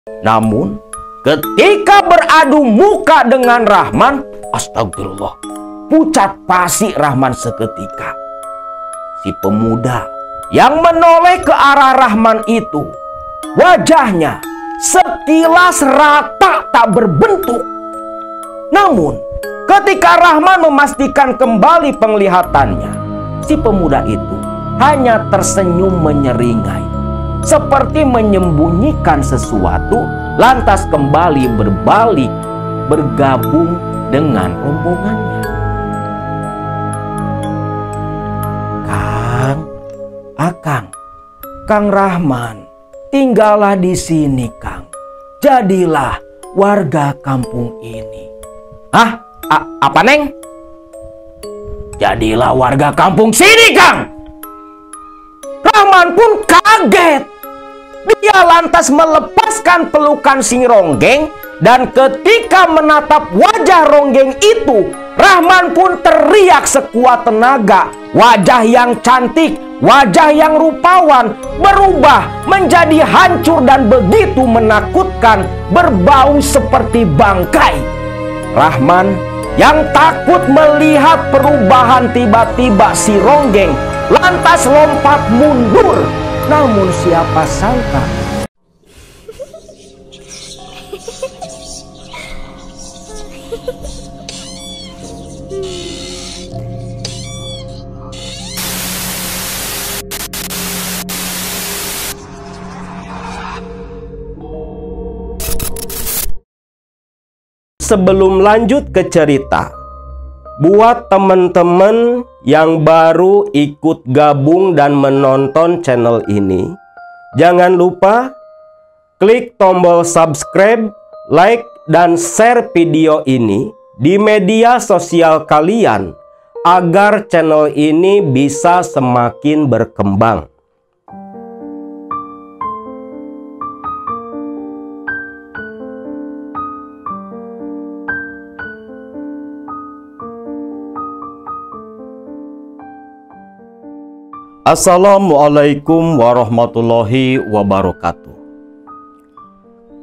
Namun ketika beradu muka dengan Rahman, astagfirullah, pucat pasi Rahman seketika. Si pemuda yang menoleh ke arah Rahman itu, wajahnya sekilas rata tak berbentuk. Namun ketika Rahman memastikan kembali penglihatannya, si pemuda itu hanya tersenyum menyeringai, seperti menyembunyikan sesuatu, lantas kembali berbalik bergabung dengan rombongannya. Kang Rahman, tinggallah di sini, Kang. Jadilah warga kampung ini. Hah? Apa, Neng? Jadilah warga kampung sini, Kang. Rahman pun kaget. Dia lantas melepaskan pelukan si Ronggeng, dan ketika menatap wajah Ronggeng itu, Rahman pun teriak sekuat tenaga. Wajah yang cantik, wajah yang rupawan berubah menjadi hancur dan begitu menakutkan, berbau seperti bangkai. Rahman yang takut melihat perubahan tiba-tiba si Ronggeng lantas lompat mundur. Namun siapa sangka sebelum lanjut ke cerita, buat teman-teman yang baru ikut gabung dan menonton channel ini, jangan lupa klik tombol subscribe, like, dan share video ini di media sosial kalian agar channel ini bisa semakin berkembang. Assalamualaikum warahmatullahi wabarakatuh.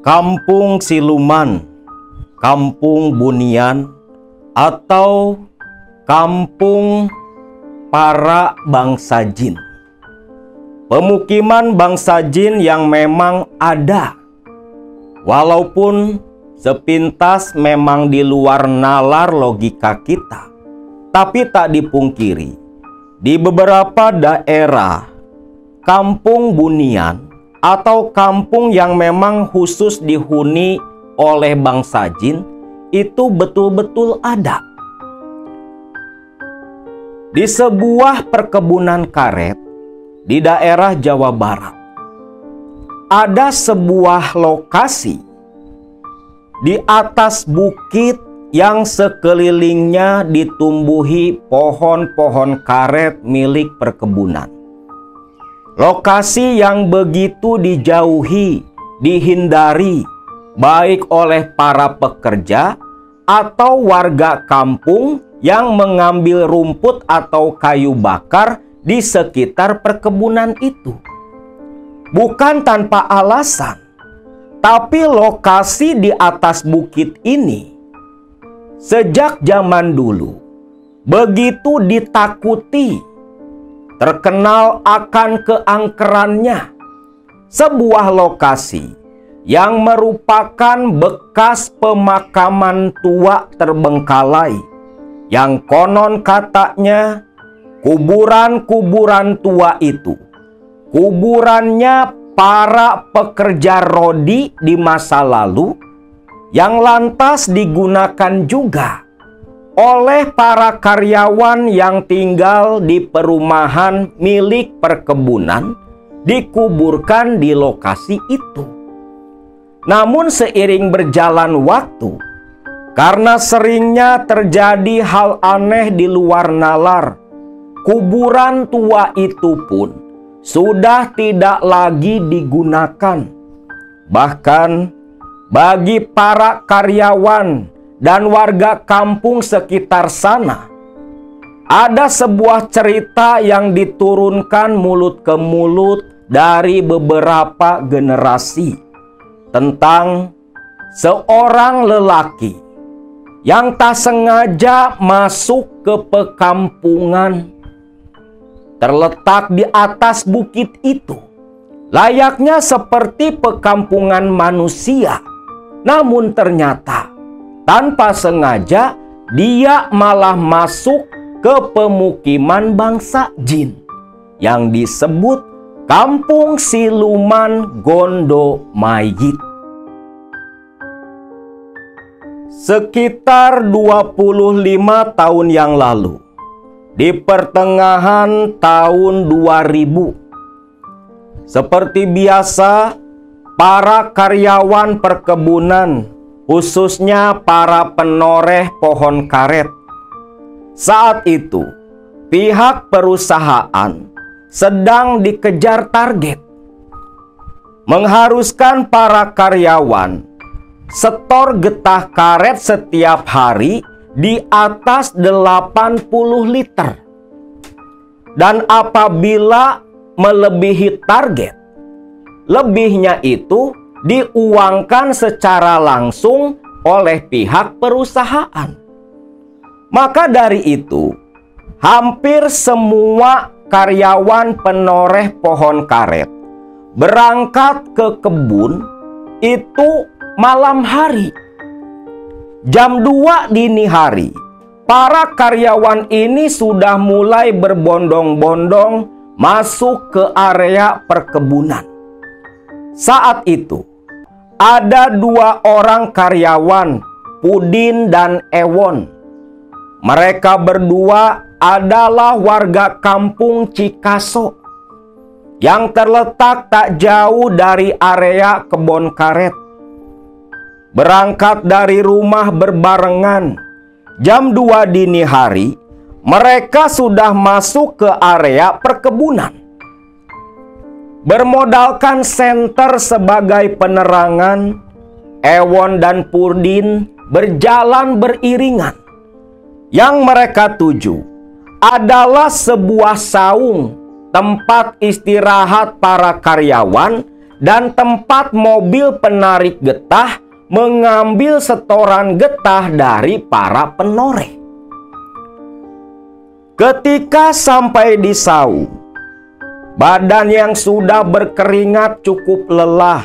Kampung Siluman, Kampung Bunian, atau Kampung para bangsa jin. Pemukiman bangsa jin yang memang ada, walaupun sepintas memang di luar nalar logika kita, tapi tak dipungkiri, di beberapa daerah kampung bunian atau kampung yang memang khusus dihuni oleh bangsa jin itu betul-betul ada. Di sebuah perkebunan karet di daerah Jawa Barat, ada sebuah lokasi di atas bukit yang sekelilingnya ditumbuhi pohon-pohon karet milik perkebunan. Lokasi yang begitu dijauhi, dihindari, baik oleh para pekerja atau warga kampung yang mengambil rumput atau kayu bakar di sekitar perkebunan itu. Bukan tanpa alasan, tapi lokasi di atas bukit ini sejak zaman dulu begitu ditakuti, terkenal akan keangkerannya. Sebuah lokasi yang merupakan bekas pemakaman tua terbengkalai, yang konon katanya kuburan-kuburan tua itu kuburannya para pekerja rodi di masa lalu, yang lantas digunakan juga oleh para karyawan yang tinggal di perumahan milik perkebunan, dikuburkan di lokasi itu. Namun seiring berjalan waktu, karena seringnya terjadi hal aneh di luar nalar, kuburan tua itu pun sudah tidak lagi digunakan. Bahkan bagi para karyawan dan warga kampung sekitar sana, ada sebuah cerita yang diturunkan mulut ke mulut dari beberapa generasi, tentang seorang lelaki yang tak sengaja masuk ke pekampungan terletak di atas bukit itu, layaknya seperti pekampungan manusia. Namun ternyata tanpa sengaja dia malah masuk ke pemukiman bangsa jin yang disebut Kampung Siluman Gondomayit. Sekitar 25 tahun yang lalu, di pertengahan tahun 2000, seperti biasa, para karyawan perkebunan, khususnya para penoreh pohon karet, saat itu pihak perusahaan sedang dikejar target, mengharuskan para karyawan setor getah karet setiap hari di atas 80 liter. Dan apabila melebihi target, lebihnya itu diuangkan secara langsung oleh pihak perusahaan. Maka dari itu, hampir semua karyawan penoreh pohon karet berangkat ke kebun itu malam hari. Jam 2 dini hari, para karyawan ini sudah mulai berbondong-bondong masuk ke area perkebunan. Saat itu, ada 2 orang karyawan, Pudin dan Ewon. Mereka berdua adalah warga kampung Cikaso yang terletak tak jauh dari area kebun karet. Berangkat dari rumah berbarengan, jam 2 dini hari, mereka sudah masuk ke area perkebunan. Bermodalkan senter sebagai penerangan, Ewon dan Pudin berjalan beriringan. Yang mereka tuju adalah sebuah saung, tempat istirahat para karyawan, dan tempat mobil penarik getah mengambil setoran getah dari para penoreh. Ketika sampai di saung, badan yang sudah berkeringat cukup lelah,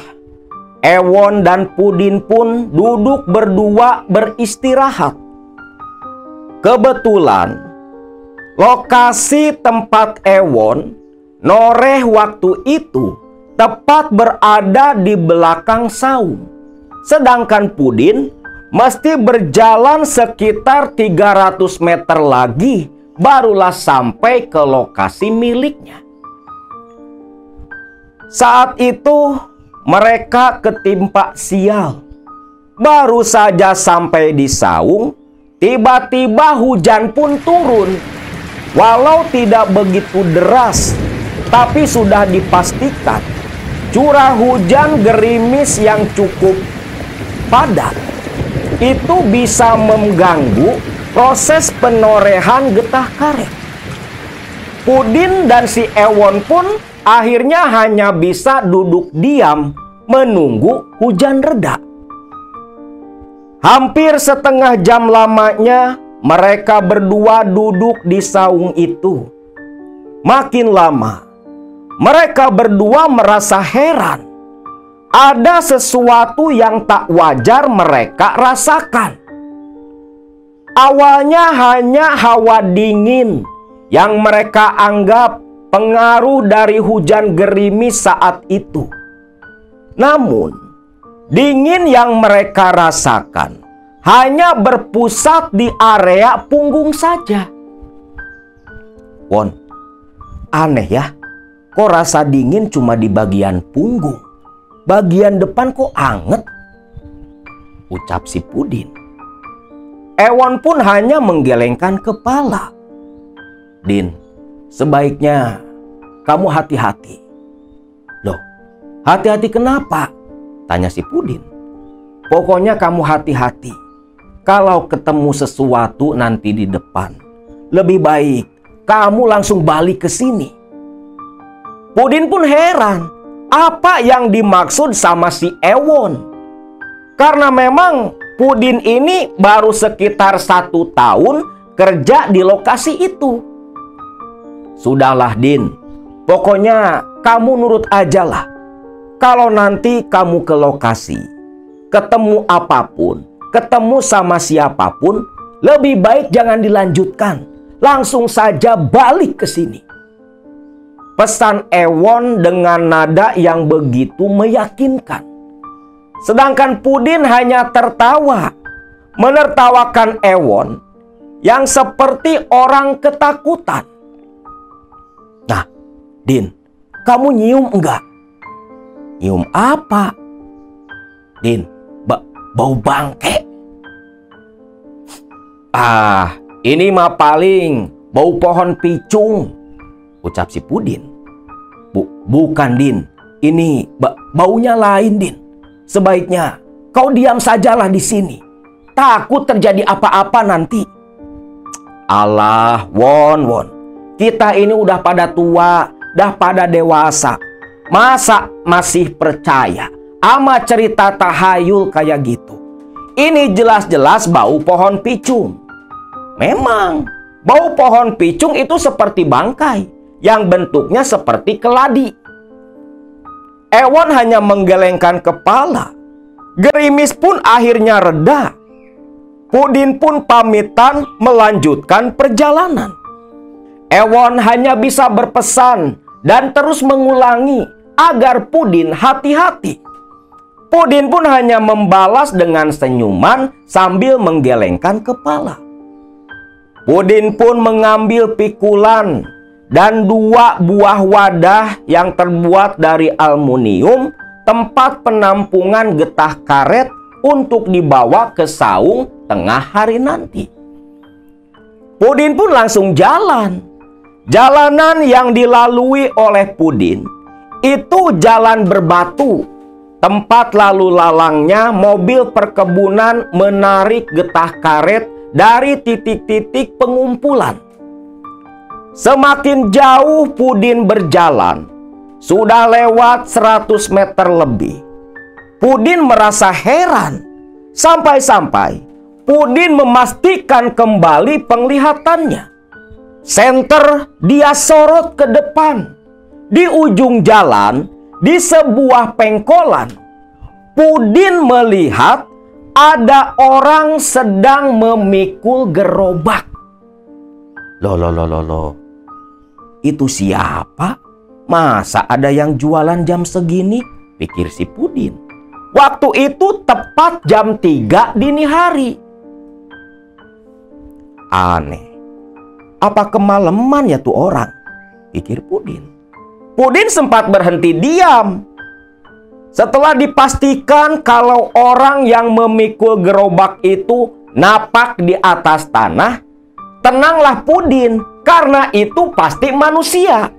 Ewon dan Pudin pun duduk berdua beristirahat. Kebetulan, lokasi tempat Ewon noreh waktu itu tepat berada di belakang saung. Sedangkan Pudin mesti berjalan sekitar 300 meter lagi barulah sampai ke lokasi miliknya. Saat itu mereka ketimpa sial. Baru saja sampai di saung, tiba-tiba hujan pun turun. Walau tidak begitu deras, tapi sudah dipastikan curah hujan gerimis yang cukup padat itu bisa mengganggu proses penorehan getah karet. Pudin dan si Ewon pun akhirnya hanya bisa duduk diam menunggu hujan reda. Hampir setengah jam lamanya mereka berdua duduk di saung itu. Makin lama mereka berdua merasa heran. Ada sesuatu yang tak wajar mereka rasakan. Awalnya hanya hawa dingin yang mereka anggap pengaruh dari hujan gerimis saat itu. Namun, dingin yang mereka rasakan hanya berpusat di area punggung saja. Won, aneh ya, kok rasa dingin cuma di bagian punggung? Bagian depan kok anget? Ucap si Pudin. Ewon pun hanya menggelengkan kepala. Din, sebaiknya kamu hati-hati. Loh, hati-hati kenapa? Tanya si Pudin. Pokoknya kamu hati-hati. Kalau ketemu sesuatu nanti di depan, lebih baik kamu langsung balik ke sini. Pudin pun heran. apa yang dimaksud sama si Ewon. Karena memang Pudin ini baru sekitar 1 tahun kerja di lokasi itu. Sudahlah Din, pokoknya kamu nurut aja lah. Kalau nanti kamu ke lokasi, ketemu apapun, ketemu sama siapapun, lebih baik jangan dilanjutkan. Langsung saja balik ke sini. Pesan Ewon dengan nada yang begitu meyakinkan. Sedangkan Pudin hanya tertawa, menertawakan Ewon yang seperti orang ketakutan. Nah, Din, kamu nyium enggak? Nyium apa? Din, bau bangke. Ah, ini mah paling bau pohon picung, ucap si Pudin. Bukan Din, ini baunya lain Din. Sebaiknya kau diam sajalah di sini. Takut terjadi apa-apa nanti. Alah, Won. Kita ini udah pada tua, udah pada dewasa. Masa masih percaya sama cerita tahayul kayak gitu? Ini jelas-jelas bau pohon picung. Memang, bau pohon picung itu seperti bangkai yang bentuknya seperti keladi. Ewon hanya menggelengkan kepala. Gerimis pun akhirnya reda. Pudin pun pamitan melanjutkan perjalanan. Ewon hanya bisa berpesan dan terus mengulangi agar Pudin hati-hati. Pudin pun hanya membalas dengan senyuman sambil menggelengkan kepala. Pudin pun mengambil pikulan dan 2 buah wadah yang terbuat dari aluminium, tempat penampungan getah karet untuk dibawa ke saung tengah hari nanti. Pudin pun langsung jalan. Jalanan yang dilalui oleh Pudin itu jalan berbatu. Tempat lalu lalangnya mobil perkebunan menarik getah karet dari titik-titik pengumpulan. Semakin jauh Pudin berjalan, sudah lewat 100 meter lebih. Pudin merasa heran. Sampai-sampai Pudin memastikan kembali penglihatannya. Senter dia sorot ke depan. Di ujung jalan, di sebuah pengkolan, Pudin melihat ada orang sedang memikul gerobak. Loh. Itu siapa? Masa ada yang jualan jam segini? Pikir si Pudin. Waktu itu tepat jam 3 dini hari. Aneh. Apa kemalaman ya tuh orang? Pikir Pudin. Pudin sempat berhenti diam. Setelah dipastikan kalau orang yang memikul gerobak itu napak di atas tanah, tenanglah Pudin, karena itu pasti manusia.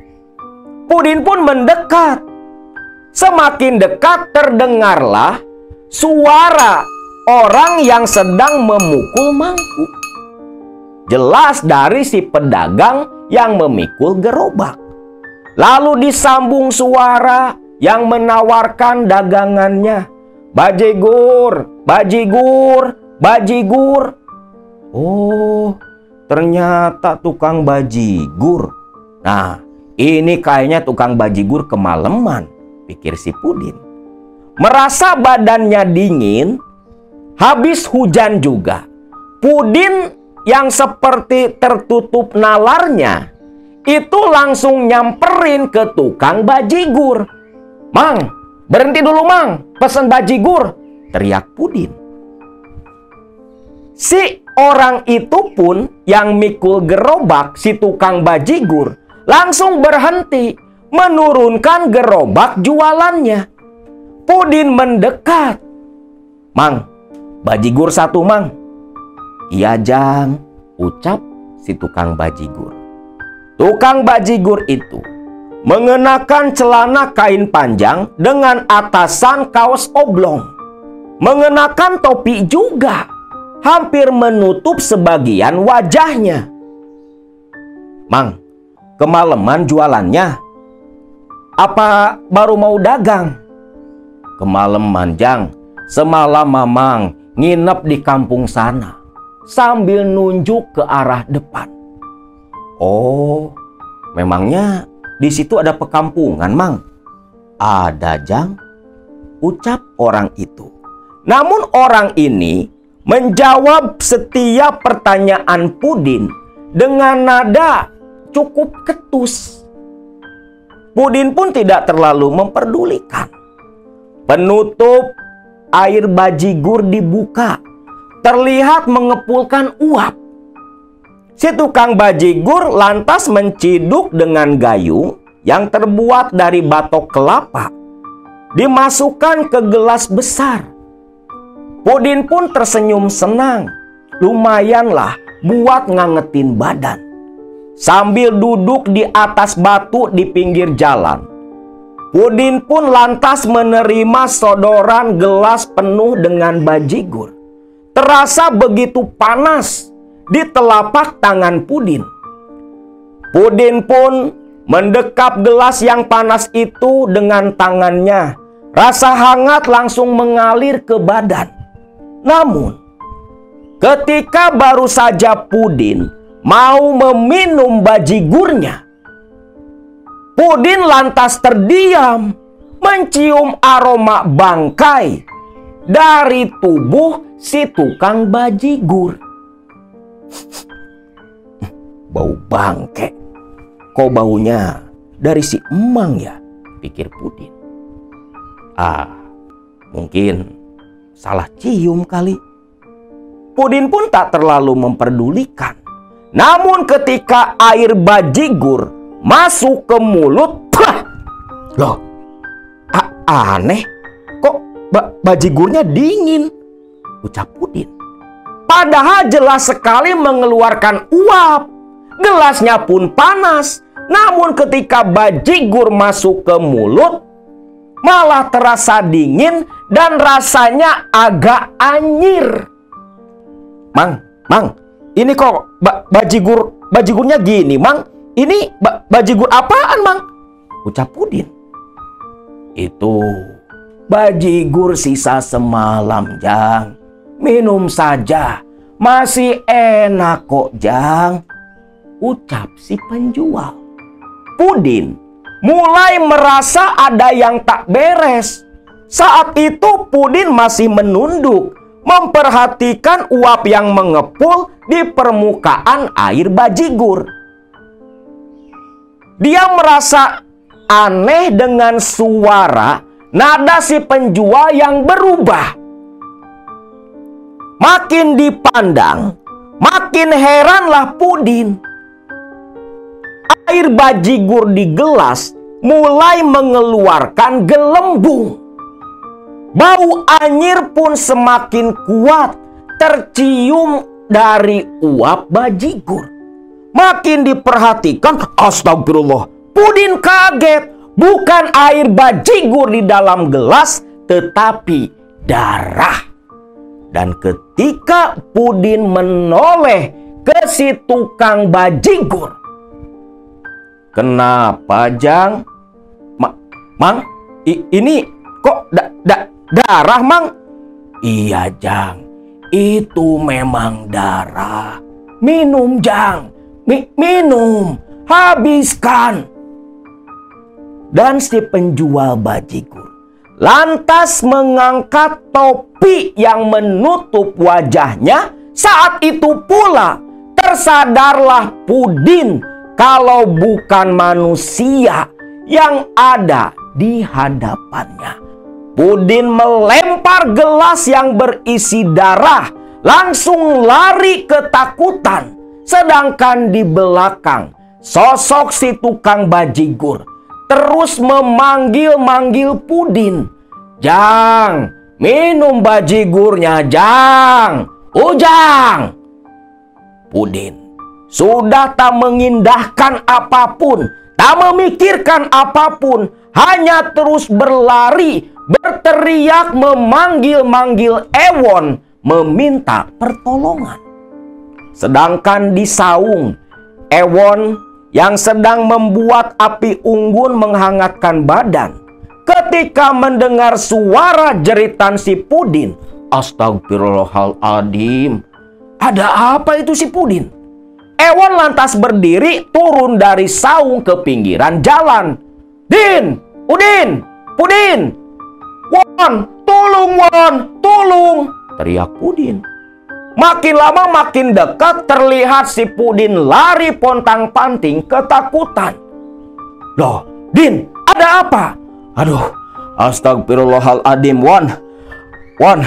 Pudin pun mendekat. Semakin dekat terdengarlah suara orang yang sedang memukul mangkuk. Jelas dari si pedagang yang memikul gerobak. Lalu disambung suara yang menawarkan dagangannya. Bajigur, bajigur, bajigur. Oh, ternyata tukang bajigur. Nah, ini kayaknya tukang bajigur kemalaman, pikir si Pudin. Merasa badannya dingin, habis hujan juga. Pudin yang seperti tertutup nalarnya itu langsung nyamperin ke tukang bajigur. Mang, berhenti dulu Mang, pesen bajigur, teriak Pudin. Si orang itu pun yang mikul gerobak, si tukang bajigur, langsung berhenti menurunkan gerobak jualannya. Pudin mendekat. Mang, bajigur 1 Mang. Iya Jang, ucap si tukang bajigur. Tukang bajigur itu mengenakan celana kain panjang dengan atasan kaos oblong. Mengenakan topi juga, hampir menutup sebagian wajahnya. Mang, kemalaman jualannya? Apa baru mau dagang? Kemalaman Jang, semalam Mamang nginep di kampung sana sambil nunjuk ke arah depan. Oh, memangnya di situ ada pekampungan, Mang? Ada, Jang, ucap orang itu. Namun orang ini menjawab setiap pertanyaan Pudin dengan nada cukup ketus. Pudin pun tidak terlalu memperdulikan. Penutup air bajigur dibuka, terlihat mengepulkan uap. Si tukang bajigur lantas menciduk dengan gayung yang terbuat dari batok kelapa, dimasukkan ke gelas besar. Pudin pun tersenyum senang. Lumayanlah buat ngangetin badan. Sambil duduk di atas batu di pinggir jalan, Pudin pun lantas menerima sodoran gelas penuh dengan bajigur. Terasa begitu panas di telapak tangan Pudin. Pudin pun mendekap gelas yang panas itu dengan tangannya. Rasa hangat langsung mengalir ke badan. Namun, ketika baru saja Pudin mau meminum bajigurnya, Pudin lantas terdiam, mencium aroma bangkai dari tubuh si tukang bajigur. Bau bangke. Kok baunya dari si Emang ya? Pikir Pudin. Mungkin salah cium kali. Pudin pun tak terlalu memperdulikan. Namun ketika air bajigur masuk ke mulut, loh, aneh, kok bajigurnya dingin, ucap Pudin. Padahal jelas sekali mengeluarkan uap. Gelasnya pun panas. Namun ketika bajigur masuk ke mulut, malah terasa dingin dan rasanya agak anyir. Mang, ini kok bajigurnya gini, Mang? Ini bajigur apaan, Mang? Ucap Pudin. Itu bajigur sisa semalam, Jang. Minum saja, masih enak kok, Jang, ucap si penjual. Pudin mulai merasa ada yang tak beres. Saat itu Pudin masih menunduk, memperhatikan uap yang mengepul di permukaan air bajigur. Dia merasa aneh dengan suara nada si penjual yang berubah. Makin dipandang, makin heranlah Pudin. Air bajigur di gelas mulai mengeluarkan gelembung. Bau anyir pun semakin kuat tercium dari uap bajigur. Makin diperhatikan, astagfirullah, Pudin kaget. Bukan air bajigur di dalam gelas, tetapi darah. Dan ketika Pudin menoleh ke si tukang bajigur, kenapa, Jang? Mang, ini kok darah, Mang? Iya, Jang, itu memang darah. Minum, Jang, minum, habiskan. Dan si penjual bajigur lantas mengangkat topi yang menutup wajahnya. Saat itu pula tersadarlah Pudin kalau bukan manusia yang ada di hadapannya. Pudin melempar gelas yang berisi darah, langsung lari ketakutan. Sedangkan di belakang, sosok si tukang bajigur terus memanggil-manggil Pudin. Jang, minum bajigurnya, Jang. Ujang. Pudin sudah tak mengindahkan apapun, tak memikirkan apapun, hanya terus berlari, berteriak, memanggil-manggil Ewon, meminta pertolongan. Sedangkan di saung, Ewon yang sedang membuat api unggun menghangatkan badan ketika mendengar suara jeritan si Pudin. Astagfirullahaladzim. Ada apa itu si Pudin? Ewon lantas berdiri turun dari saung ke pinggiran jalan. Din, Udin, Pudin. Won, tolong Won, tolong, teriak Pudin. Makin lama makin dekat, terlihat si Pudin lari pontang-panting ketakutan. Loh, Din, ada apa? Aduh, astagfirullahaladzim, Won. Won,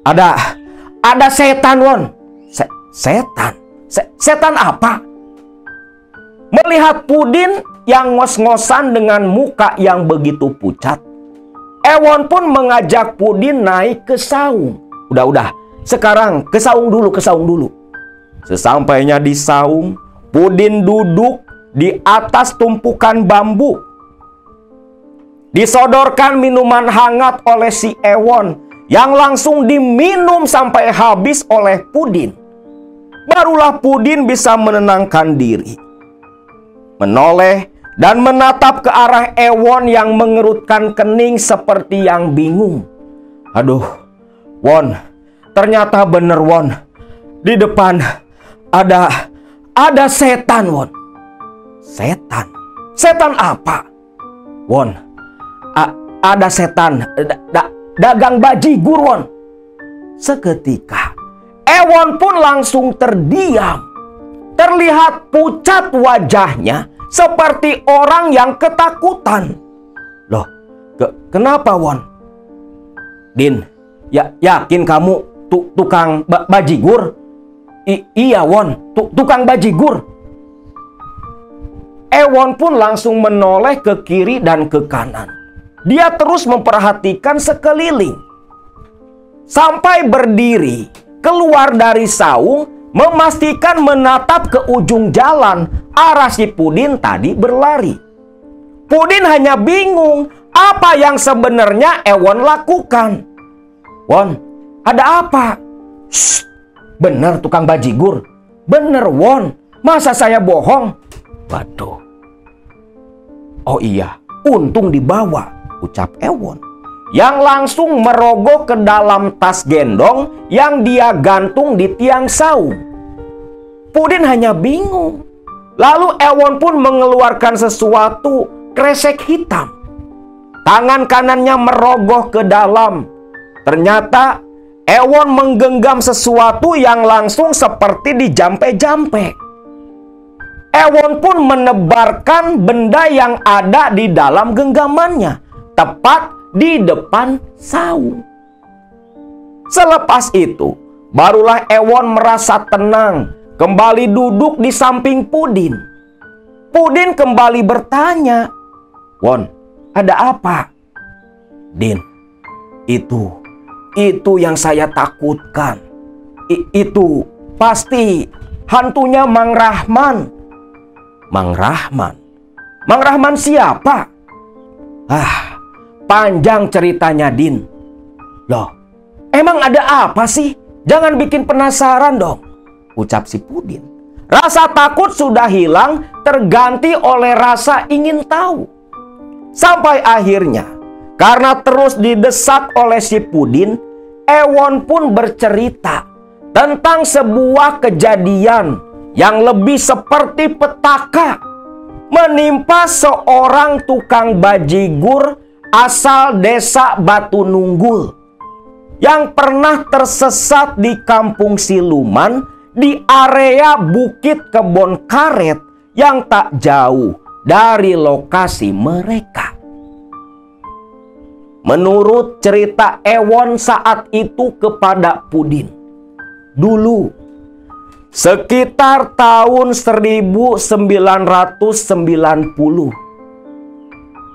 ada setan, Won. Setan? Setan apa? Melihat Pudin yang ngos-ngosan dengan muka yang begitu pucat, Ewon pun mengajak Pudin naik ke saung. Udah, sekarang ke saung dulu, ke saung dulu. Sesampainya di saung, Pudin duduk di atas tumpukan bambu. Disodorkan minuman hangat oleh si Ewon yang langsung diminum sampai habis oleh Pudin. Barulah Pudin bisa menenangkan diri, menoleh dan menatap ke arah Ewon yang mengerutkan kening seperti yang bingung. Aduh, Won, ternyata bener, Won. Di depan ada setan, Won. Setan? Setan apa? Won, ada setan dagang bajigur, Won. Seketika Ewon pun langsung terdiam. Terlihat pucat wajahnya seperti orang yang ketakutan. Loh, kenapa, Won? Din, yakin kamu tukang bajigur? Iya, Won, tukang bajigur. Ewon pun langsung menoleh ke kiri dan ke kanan. Dia terus memperhatikan sekeliling. Sampai berdiri, keluar dari saung, memastikan menatap ke ujung jalan arah si Pudin tadi berlari. Pudin hanya bingung apa yang sebenarnya Ewon lakukan. Won, ada apa? Shh, bener tukang bajigur. Bener, Won. Masa saya bohong? Waduh. Oh iya, untung dibawa, ucap Ewon, yang langsung merogoh ke dalam tas gendong yang dia gantung di tiang saung. Pudin hanya bingung. Lalu Ewon pun mengeluarkan sesuatu kresek hitam. Tangan kanannya merogoh ke dalam. Ternyata Ewon menggenggam sesuatu yang langsung seperti dijampe-jampe. Ewon pun menebarkan benda yang ada di dalam genggamannya, tepat di depan saung. Selepas itu, barulah Ewon merasa tenang, kembali duduk di samping Pudin. Pudin kembali bertanya, Won, ada apa? Din, itu yang saya takutkan. Itu pasti hantunya Mang Rahman. Mang Rahman? Mang Rahman siapa? Panjang ceritanya, Din. Loh, emang ada apa sih? Jangan bikin penasaran dong, ucap si Pudin. Rasa takut sudah hilang, terganti oleh rasa ingin tahu. Sampai akhirnya, karena terus didesak oleh si Pudin, Ewon pun bercerita tentang sebuah kejadian yang lebih seperti petaka menimpa seorang tukang bajigur asal desa Batu Nunggul yang pernah tersesat di kampung siluman di area Bukit Kebon Karet yang tak jauh dari lokasi mereka. Menurut cerita Ewon saat itu kepada Pudin, dulu sekitar tahun 1990,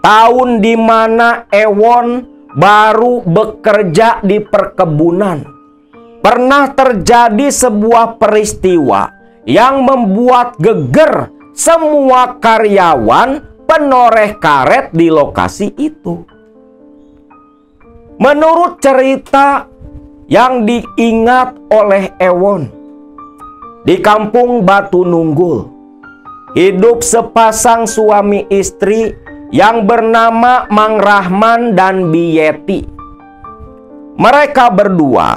tahun di mana Ewon baru bekerja di perkebunan, pernah terjadi sebuah peristiwa yang membuat geger semua karyawan penoreh karet di lokasi itu. Menurut cerita yang diingat oleh Ewon, di kampung Batu Nunggul, hidup sepasang suami istri yang bernama Mang Rahman dan Bieti. Mereka berdua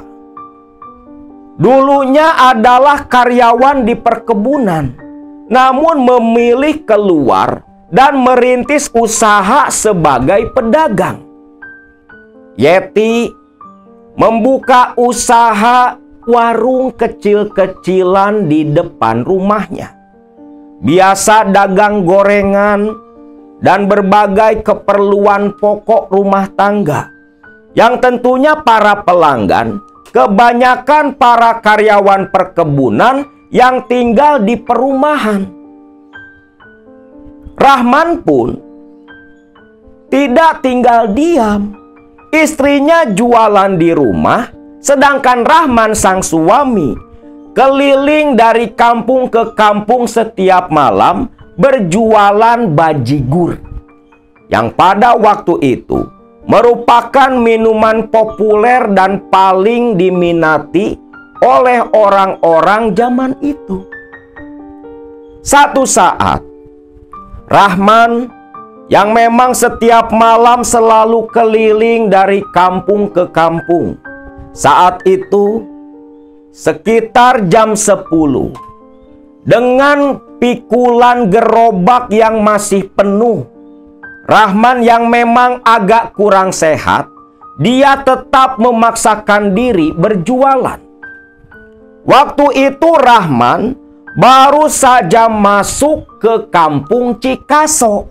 dulunya adalah karyawan di perkebunan, namun memilih keluar dan merintis usaha sebagai pedagang. Yeti membuka usaha warung kecil-kecilan di depan rumahnya. Biasa dagang gorengan dan berbagai keperluan pokok rumah tangga, yang tentunya para pelanggan kebanyakan para karyawan perkebunan yang tinggal di perumahan. Rahman pun tidak tinggal diam. Istrinya jualan di rumah, sedangkan Rahman sang suami keliling dari kampung ke kampung setiap malam berjualan bajigur, yang pada waktu itu merupakan minuman populer dan paling diminati oleh orang-orang zaman itu. Satu saat, Rahman yang memang setiap malam selalu keliling dari kampung ke kampung, saat itu sekitar jam 10, dengan pikulan gerobak yang masih penuh, Rahman yang memang agak kurang sehat, dia tetap memaksakan diri berjualan. Waktu itu Rahman baru saja masuk ke kampung Cikaso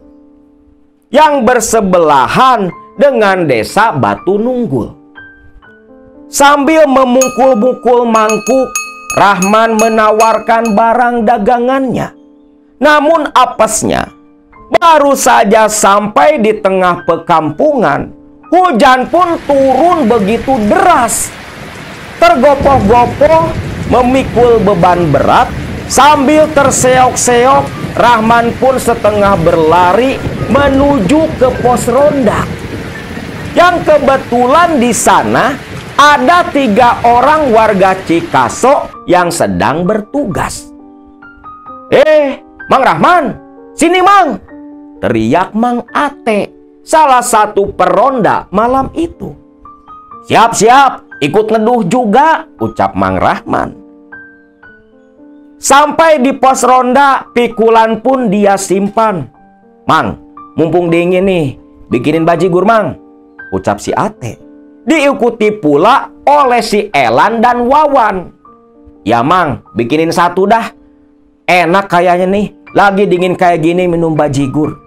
yang bersebelahan dengan desa Batu Nunggul. Sambil memukul-mukul mangkuk, Rahman menawarkan barang dagangannya. Namun apesnya, baru saja sampai di tengah perkampungan, hujan pun turun begitu deras. Tergopoh-gopoh memikul beban berat, sambil terseok-seok, Rahman pun setengah berlari menuju ke pos ronda. Yang kebetulan di sana ada 3 orang warga Cikaso yang sedang bertugas. Mang Rahman, sini Mang!" teriak Mang Ate, salah satu peronda malam itu. "Siap-siap, ikut neduh juga," ucap Mang Rahman. Sampai di pos ronda, pikulan pun dia simpan. "Mang, mumpung dingin nih, bikinin bajigur Mang," ucap si Ate. Diikuti pula oleh si Elan dan Wawan. "Ya Mang, bikinin 1 dah. Enak kayaknya nih, lagi dingin kayak gini minum bajigur."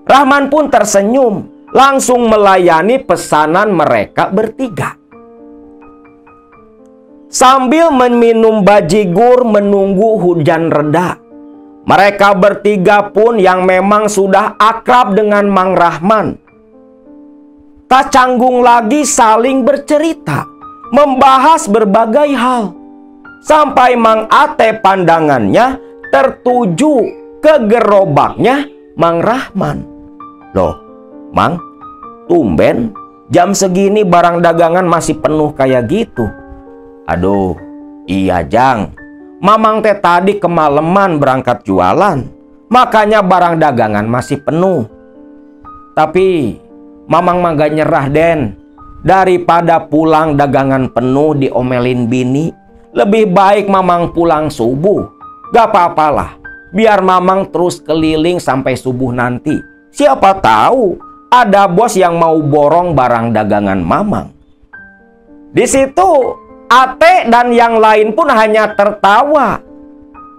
Rahman pun tersenyum, langsung melayani pesanan mereka bertiga. Sambil meminum bajigur menunggu hujan reda, mereka bertiga pun yang memang sudah akrab dengan Mang Rahman, tak canggung lagi saling bercerita, membahas berbagai hal. Sampai Mang Ate pandangannya tertuju ke gerobaknya Mang Rahman. "Loh, Mang, tumben jam segini barang dagangan masih penuh kayak gitu." "Aduh, iya Jang. Mamang teh tadi kemalaman berangkat jualan, makanya barang dagangan masih penuh. Tapi Mamang mah gak nyerah Den. Daripada pulang dagangan penuh diomelin bini, lebih baik Mamang pulang subuh. Gak apa-apalah, biar Mamang terus keliling sampai subuh nanti. Siapa tahu ada bos yang mau borong barang dagangan Mamang." Di situ Ate dan yang lain pun hanya tertawa,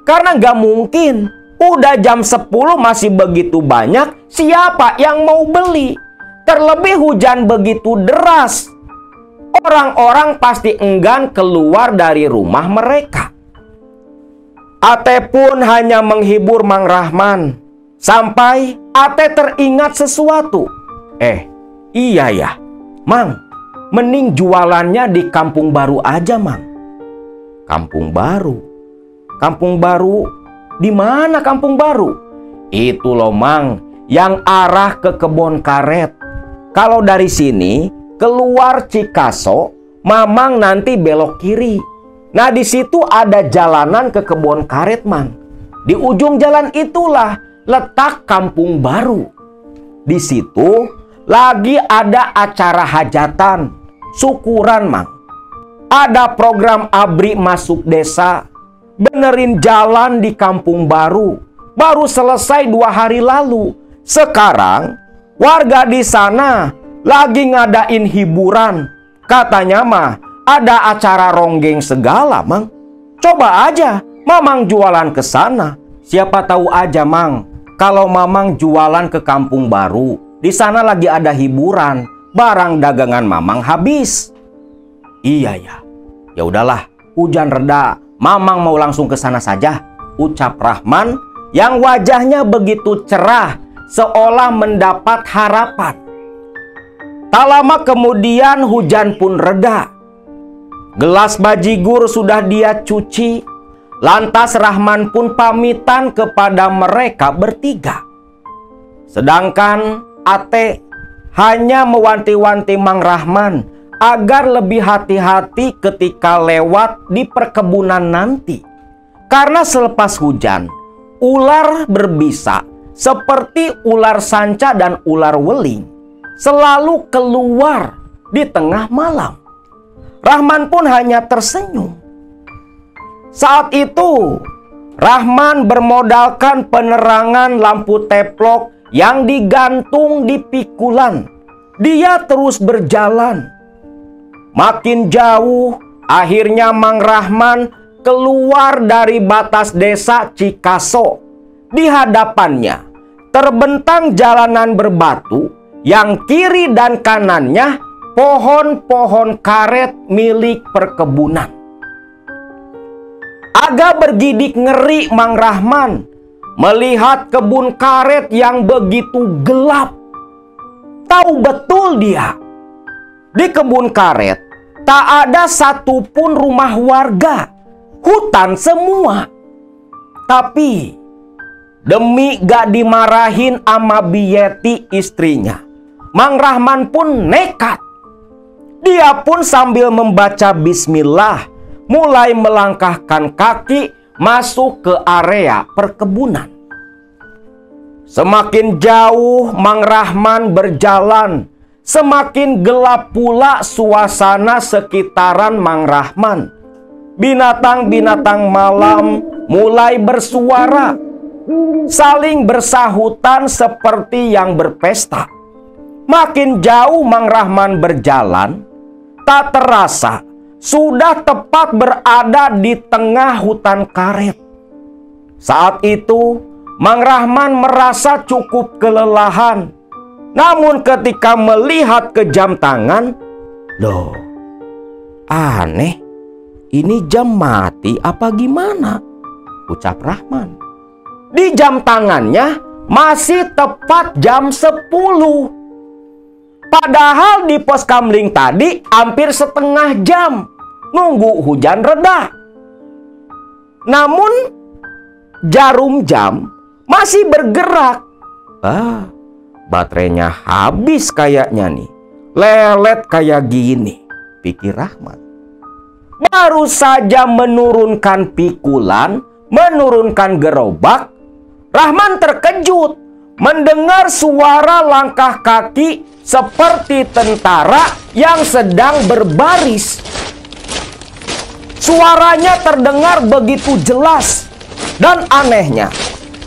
karena gak mungkin udah jam 10 masih begitu banyak, siapa yang mau beli? Terlebih hujan begitu deras, orang-orang pasti enggan keluar dari rumah mereka. Ate pun hanya menghibur Mang Rahman, sampai Ate teringat sesuatu. Iya ya, Mang, mending jualannya di Kampung Baru aja Mang." "Kampung Baru? Kampung Baru? Di mana Kampung Baru?" "Itu loh Mang, yang arah ke kebun karet. Kalau dari sini keluar Cikaso, Mamang nanti belok kiri. Nah di situ ada jalanan ke kebun karet Mang. Di ujung jalan itulah letak Kampung Baru. Di situ lagi ada acara hajatan, syukuran, Mang. Ada program ABRI masuk desa, benerin jalan di Kampung Baru. Baru selesai 2 hari lalu. Sekarang warga di sana lagi ngadain hiburan. Katanya mah ada acara ronggeng segala, Mang. Coba aja Mamang jualan ke sana. Siapa tahu aja, Mang, kalau Mamang jualan ke Kampung Baru, di sana lagi ada hiburan, barang dagangan Mamang habis. Iya ya. Ya udahlah, hujan reda, Mamang mau langsung ke sana saja, ucap Rahman yang wajahnya begitu cerah, seolah mendapat harapan. Tak lama kemudian hujan pun reda. Gelas bajigur sudah dia cuci. Lantas Rahman pun pamitan kepada mereka bertiga. Sedangkan Ate hanya mewanti-wanti Mang Rahman agar lebih hati-hati ketika lewat di perkebunan nanti. Karena selepas hujan, ular berbisa seperti ular sanca dan ular weling selalu keluar di tengah malam. Rahman pun hanya tersenyum. Saat itu, Rahman bermodalkan penerangan lampu teplok yang digantung di pikulan. Dia terus berjalan. Makin jauh, akhirnya Mang Rahman keluar dari batas desa Cikaso. Di hadapannya terbentang jalanan berbatu yang kiri dan kanannya pohon-pohon karet milik perkebunan. Agak bergidik ngeri Mang Rahman melihat kebun karet yang begitu gelap. Tahu betul dia, di kebun karet tak ada satupun rumah warga, hutan semua. Tapi demi gak dimarahin ama Bieti istrinya, Mang Rahman pun nekat. Dia pun sambil membaca bismillah mulai melangkahkan kaki masuk ke area perkebunan. Semakin jauh Mang Rahman berjalan, semakin gelap pula suasana sekitaran Mang Rahman. Binatang-binatang malam mulai bersuara, saling bersahutan seperti yang berpesta. Makin jauh Mang Rahman berjalan, tak terasa sudah tepat berada di tengah hutan karet. Saat itu Mang Rahman merasa cukup kelelahan. Namun ketika melihat ke jam tangan, loh, aneh, ini jam mati apa gimana? Ucap Rahman. Di jam tangannya masih tepat jam 10. Padahal di pos kamling tadi hampir setengah jam nunggu hujan reda. Namun jarum jam masih bergerak. Baterainya habis kayaknya nih. Lelet kayak gini, pikir Rahman. Baru saja menurunkan pikulan, menurunkan gerobak, Rahman terkejut mendengar suara langkah kaki seperti tentara yang sedang berbaris. Suaranya terdengar begitu jelas, dan anehnya,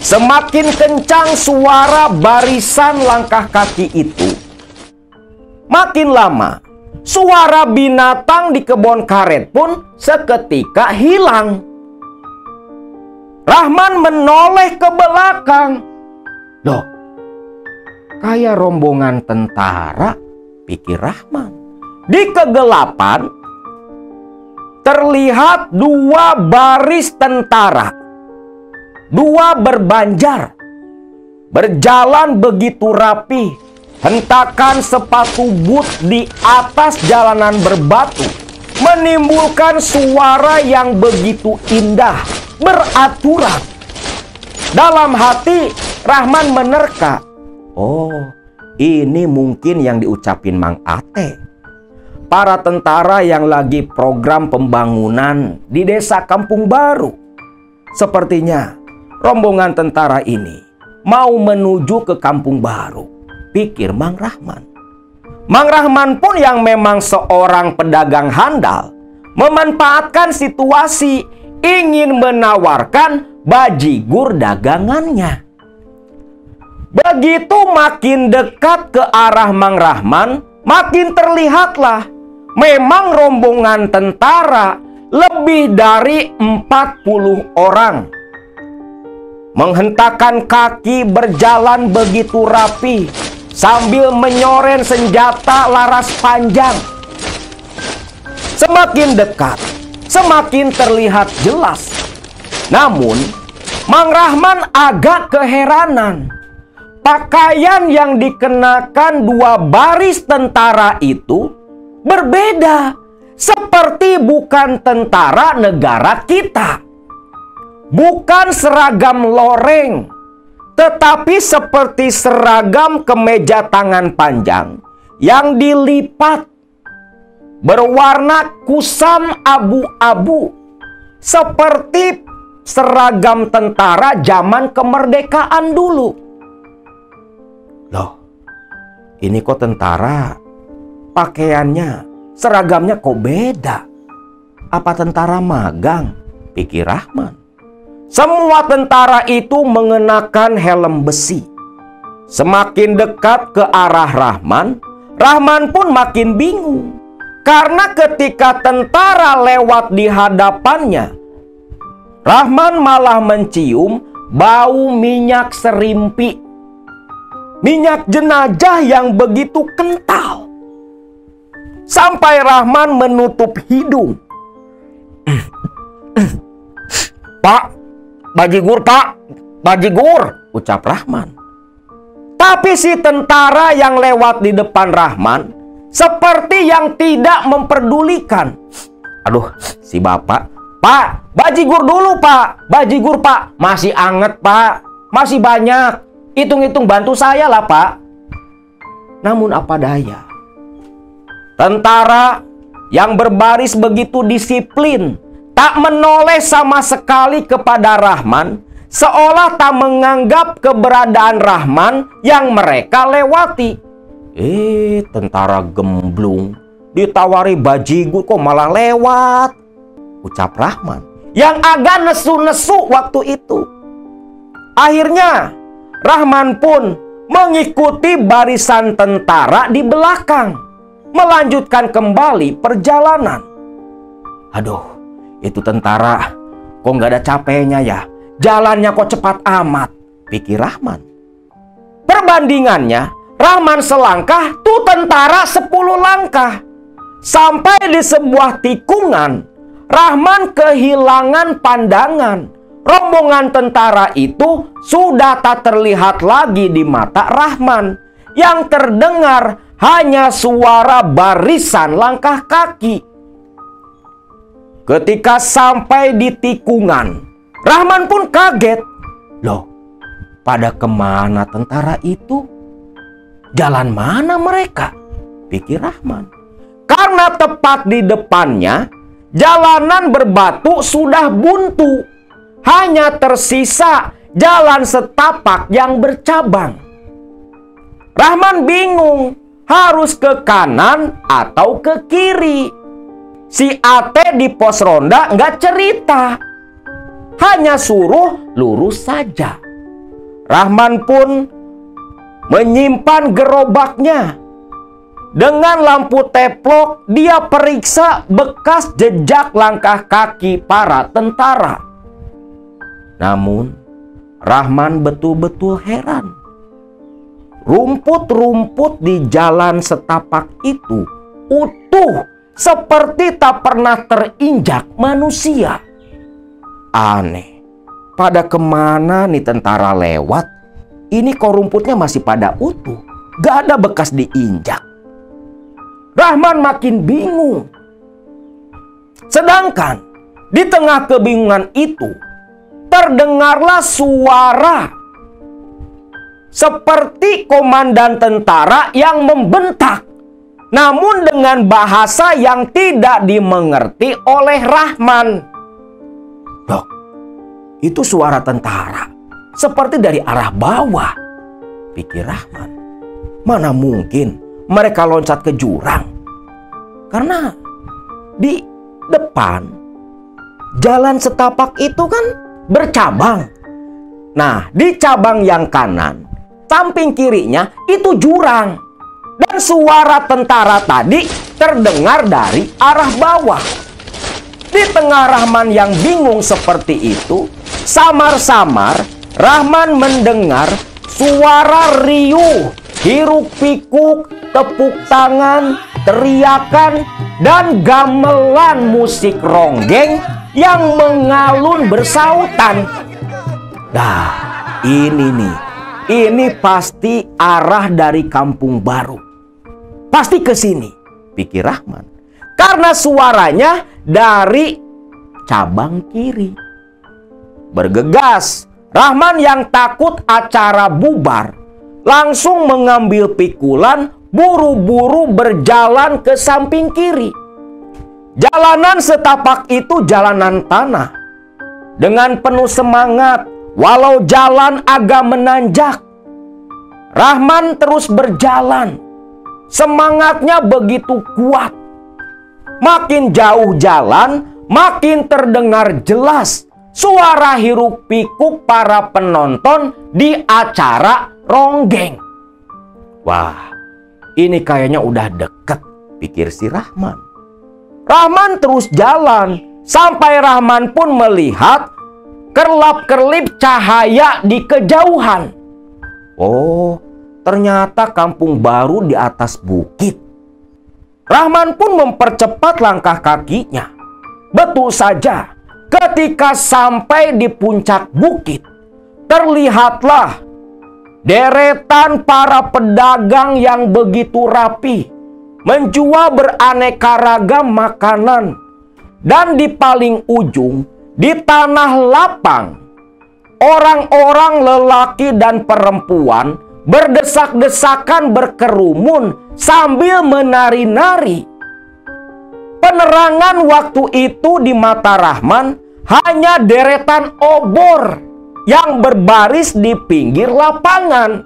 semakin kencang suara barisan langkah kaki itu, makin lama suara binatang di kebun karet pun seketika hilang. Rahman menoleh ke belakang. Loh, kayak rombongan tentara, pikir Rahman. Di kegelapan terlihat 2 baris tentara, 2 berbanjar, berjalan begitu rapi. Hentakan sepatu boot di atas jalanan berbatu menimbulkan suara yang begitu indah, beraturan. Dalam hati Rahman menerka, oh, ini mungkin yang diucapin Mang Ate. Para tentara yang lagi program pembangunan di desa Kampung Baru. Sepertinya rombongan tentara ini mau menuju ke kampung baru, pikir Mang Rahman. Mang Rahman pun yang memang seorang pedagang handal, memanfaatkan situasi ingin menawarkan bajigur dagangannya. Begitu makin dekat ke arah Mang Rahman, makin terlihatlah memang rombongan tentara lebih dari 40 orang. Menghentakkan kaki berjalan begitu rapi sambil menyoren senjata laras panjang. Semakin dekat, semakin terlihat jelas. Namun, Mang Rahman agak keheranan. Pakaian yang dikenakan dua baris tentara itu berbeda, seperti bukan tentara negara kita. Bukan seragam loreng, tetapi seperti seragam kemeja tangan panjang yang dilipat, berwarna kusam abu-abu, seperti seragam tentara zaman kemerdekaan dulu. Loh, ini kok tentara pakaiannya, seragamnya kok beda? Apa tentara magang? Pikir Rahman. Semua tentara itu mengenakan helm besi. Semakin dekat ke arah Rahman, Rahman pun makin bingung. Karena ketika tentara lewat di hadapannya, Rahman malah mencium bau minyak serimpi. Minyak jenazah yang begitu kental. Sampai Rahman menutup hidung. Pak, bajigur Pak, bajigur, ucap Rahman. Tapi si tentara yang lewat di depan Rahman seperti yang tidak memperdulikan. Aduh, si bapak. Pak, bajigur dulu Pak, bajigur Pak. Masih anget Pak, masih banyak. Hitung-hitung bantu saya lah Pak. Namun apa daya, tentara yang berbaris begitu disiplin tak menoleh sama sekali kepada Rahman, seolah tak menganggap keberadaan Rahman yang mereka lewati. Tentara gemblung ditawari bajigur kok malah lewat, ucap Rahman yang agak nesu-nesu waktu itu. Akhirnya Rahman pun mengikuti barisan tentara di belakang, melanjutkan kembali perjalanan. Aduh, itu tentara kok nggak ada capeknya ya, jalannya kok cepat amat, pikir Rahman. Perbandingannya, Rahman selangkah, tuh tentara 10 langkah. Sampai di sebuah tikungan, Rahman kehilangan pandangan. Rombongan tentara itu sudah tak terlihat lagi di mata Rahman. Yang terdengar hanya suara barisan langkah kaki. Ketika sampai di tikungan, Rahman pun kaget. Loh, pada kemana tentara itu? Jalan mana mereka? Pikir Rahman. Karena tepat di depannya, jalanan berbatu sudah buntu. Hanya tersisa jalan setapak yang bercabang. Rahman bingung harus ke kanan atau ke kiri. Si Ate di pos ronda nggak cerita, hanya suruh lurus saja. Rahman pun menyimpan gerobaknya. Dengan lampu teplok dia periksa bekas jejak langkah kaki para tentara. Namun Rahman betul-betul heran. Rumput-rumput di jalan setapak itu utuh, seperti tak pernah terinjak manusia. Aneh, pada kemana nih tentara lewat? Ini kok rumputnya masih pada utuh, gak ada bekas diinjak. Rahman makin bingung. Sedangkan di tengah kebingungan itu, terdengarlah suara seperti komandan tentara yang membentak, namun dengan bahasa yang tidak dimengerti oleh Rahman. Loh, Itu suara tentara, seperti dari arah bawah. Pikir Rahman, mana mungkin mereka loncat ke jurang? Karena di depan jalan setapak itu kan bercabang. Nah, di cabang yang kanan, samping kirinya itu jurang. Dan suara tentara tadi terdengar dari arah bawah. Di tengah Rahman yang bingung seperti itu, samar-samar Rahman mendengar suara riuh, hiruk pikuk, tepuk tangan, teriakan, dan gamelan musik ronggeng yang mengalun bersautan. Nah, ini pasti arah dari Kampung Baru. Pasti ke sini, pikir Rahman. Karena suaranya dari cabang kiri. Bergegas, Rahman yang takut acara bubar langsung mengambil pikulan, buru-buru berjalan ke samping kiri. Jalanan setapak itu jalanan tanah. Dengan penuh semangat, walau jalan agak menanjak, Rahman terus berjalan. Semangatnya begitu kuat. Makin jauh jalan, makin terdengar jelas suara hiruk pikuk para penonton di acara ronggeng. Wah, ini kayaknya udah deket, pikir si Rahman. Rahman terus jalan, sampai Rahman pun melihat kerlap-kerlip cahaya di kejauhan. Oh, ternyata Kampung Baru di atas bukit. Rahman pun mempercepat langkah kakinya. Betul saja, ketika sampai di puncak bukit, terlihatlah deretan para pedagang yang begitu rapi, menjual beraneka ragam makanan. Dan di paling ujung, di tanah lapang, orang-orang lelaki dan perempuan berdesak-desakan berkerumun sambil menari-nari. Penerangan waktu itu di mata Rahman hanya deretan obor yang berbaris di pinggir lapangan.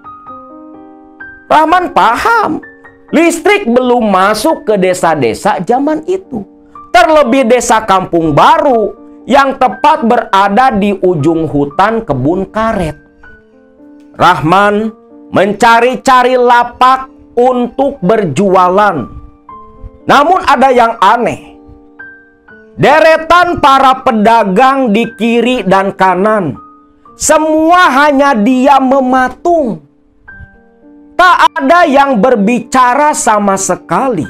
Rahman paham, listrik belum masuk ke desa-desa zaman itu. Terlebih desa Kampung Baru yang tepat berada di ujung hutan kebun karet. Rahman mencari-cari lapak untuk berjualan. Namun ada yang aneh. Deretan para pedagang di kiri dan kanan, semua hanya diam mematung. Tak ada yang berbicara sama sekali.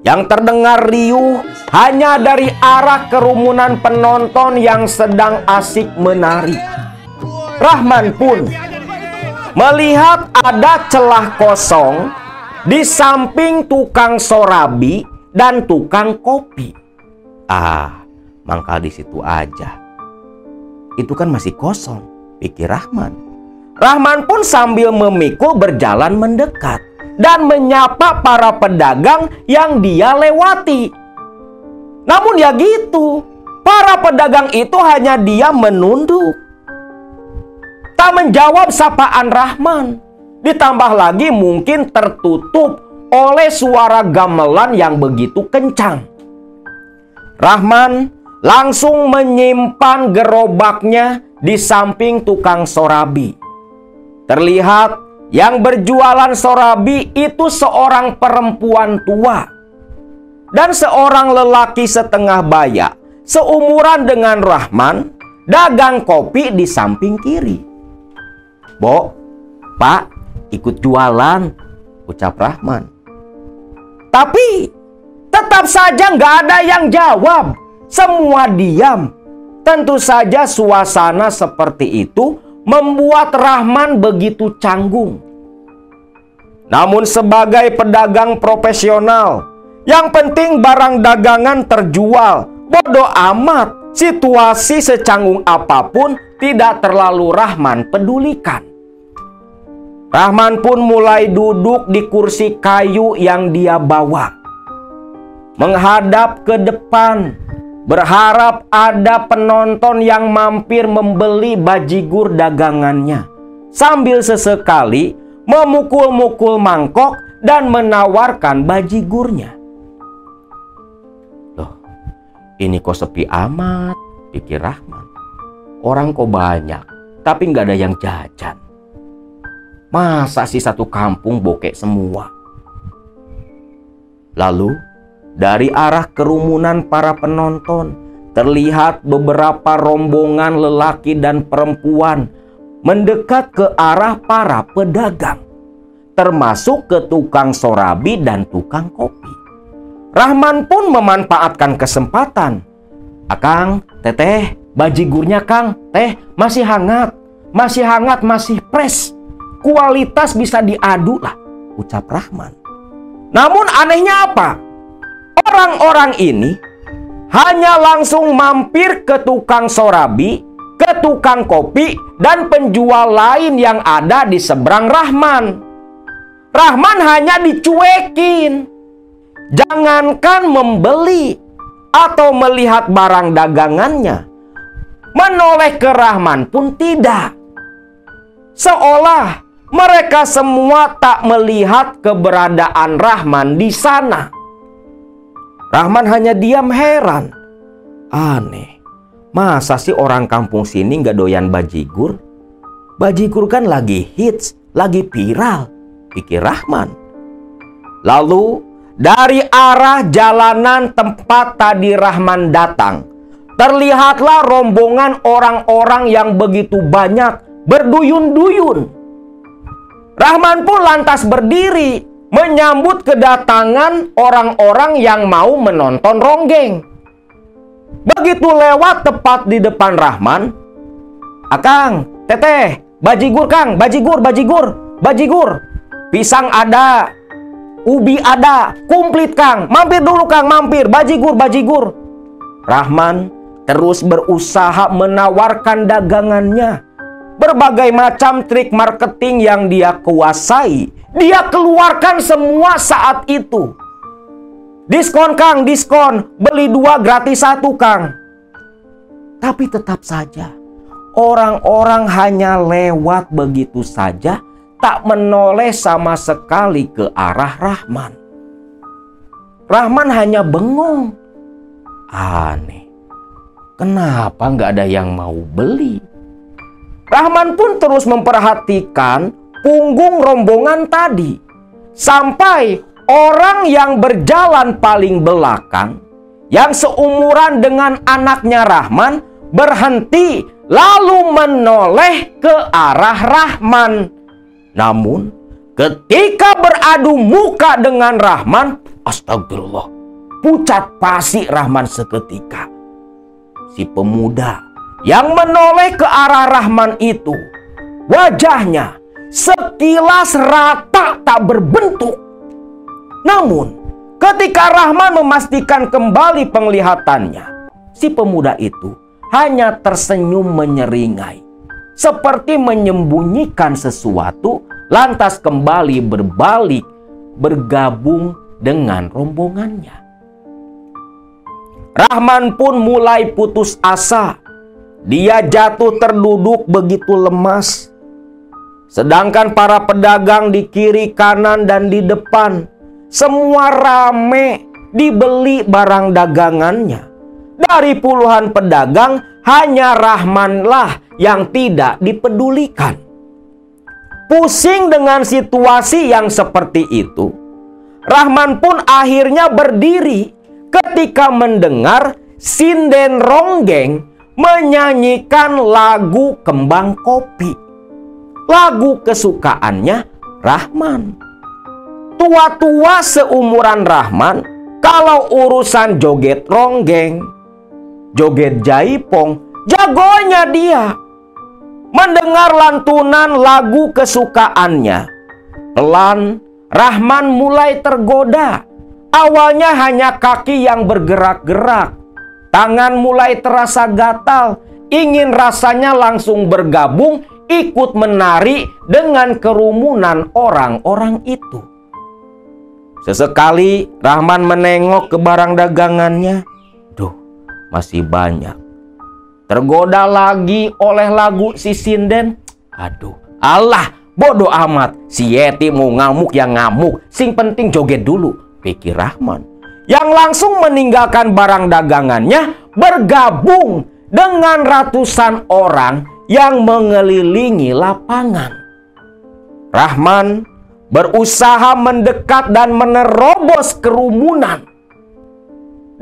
Yang terdengar riuh hanya dari arah kerumunan penonton yang sedang asik menari. Rahman pun melihat ada celah kosong di samping tukang sorabi dan tukang kopi. Mangkal di situ aja. Itu kan masih kosong, pikir Rahman. Rahman pun sambil memikul berjalan mendekat dan menyapa para pedagang yang dia lewati. Namun ya gitu, para pedagang itu hanya diam menunduk, tak menjawab sapaan Rahman. Ditambah lagi mungkin tertutup oleh suara gamelan yang begitu kencang. Rahman langsung menyimpan gerobaknya di samping tukang sorabi. Terlihat yang berjualan sorabi itu seorang perempuan tua dan seorang lelaki setengah baya, seumuran dengan Rahman, dagang kopi di samping kiri. "Bo, Pak, ikut jualan," ucap Rahman. Tapi tetap saja nggak ada yang jawab. Semua diam. Tentu saja suasana seperti itu membuat Rahman begitu canggung. Namun sebagai pedagang profesional, yang penting barang dagangan terjual. Bodoh amat, situasi secanggung apapun tidak terlalu Rahman pedulikan. Rahman pun mulai duduk di kursi kayu yang dia bawa, menghadap ke depan berharap ada penonton yang mampir membeli bajigur dagangannya, sambil sesekali memukul-mukul mangkok dan menawarkan bajigurnya. Loh, ini kok sepi amat, pikir Rahman. Orang kok banyak, tapi nggak ada yang jajan. Masa sih satu kampung bokek semua? Lalu, dari arah kerumunan para penonton, terlihat beberapa rombongan lelaki dan perempuan mendekat ke arah para pedagang, termasuk ke tukang sorabi dan tukang kopi. Rahman pun memanfaatkan kesempatan. "Akang, teteh, bajigurnya Kang, teh masih hangat, masih fresh. Kualitas bisa diadu lah," ucap Rahman. Namun anehnya apa? Orang-orang ini hanya langsung mampir ke tukang sorabi, ke tukang kopi, dan penjual lain yang ada di seberang Rahman. Rahman hanya dicuekin. Jangankan membeli atau melihat barang dagangannya, menoleh ke Rahman pun tidak. Seolah mereka semua tak melihat keberadaan Rahman di sana. Rahman hanya diam heran. Aneh, masa sih orang kampung sini nggak doyan bajigur? Bajigur kan lagi hits, lagi viral, pikir Rahman. Lalu dari arah jalanan tempat tadi Rahman datang, terlihatlah rombongan orang-orang yang begitu banyak berduyun-duyun. Rahman pun lantas berdiri menyambut kedatangan orang-orang yang mau menonton ronggeng. Begitu lewat tepat di depan Rahman, "Akang, teteh, bajigur Kang, bajigur. Pisang ada, ubi ada, komplit Kang. Mampir dulu Kang, mampir, bajigur." Rahman terus berusaha menawarkan dagangannya. Berbagai macam trik marketing yang dia kuasai, dia keluarkan semua saat itu. "Diskon Kang, diskon. Beli 2 gratis 1 Kang." Tapi tetap saja, orang-orang hanya lewat begitu saja, tak menoleh sama sekali ke arah Rahman. Rahman hanya bengong. Aneh, kenapa nggak ada yang mau beli? Rahman pun terus memperhatikan punggung rombongan tadi, sampai orang yang berjalan paling belakang, yang seumuran dengan anaknya Rahman, berhenti lalu menoleh ke arah Rahman. Namun ketika beradu muka dengan Rahman, astagfirullah, pucat pasi Rahman seketika. Si pemuda yang menoleh ke arah Rahman itu, wajahnya sekilas rata tak berbentuk. Namun ketika Rahman memastikan kembali penglihatannya, si pemuda itu hanya tersenyum menyeringai, seperti menyembunyikan sesuatu, lantas kembali berbalik bergabung dengan rombongannya. Rahman pun mulai putus asa. Dia jatuh terduduk begitu lemas. Sedangkan para pedagang di kiri, kanan, dan di depan semua rame dibeli barang dagangannya. Dari puluhan pedagang, hanya Rahmanlah yang tidak dipedulikan. Pusing dengan situasi yang seperti itu, Rahman pun akhirnya berdiri ketika mendengar sinden ronggeng menyanyikan lagu Kembang Kopi. Lagu kesukaannya Rahman. Tua-tua seumuran Rahman, kalau urusan joget ronggeng, joget jaipong, jagonya dia. Mendengar lantunan lagu kesukaannya, pelan Rahman mulai tergoda. Awalnya hanya kaki yang bergerak-gerak. Tangan mulai terasa gatal, ingin rasanya langsung bergabung, ikut menari dengan kerumunan orang-orang itu. Sesekali Rahman menengok ke barang dagangannya. Duh, masih banyak. Tergoda lagi oleh lagu si sinden. Aduh, alah, bodoh amat. Si Yeti mau ngamuk yang ngamuk. Sing penting joget dulu, pikir Rahman. Yang langsung meninggalkan barang dagangannya, bergabung dengan ratusan orang yang mengelilingi lapangan. Rahman berusaha mendekat dan menerobos kerumunan.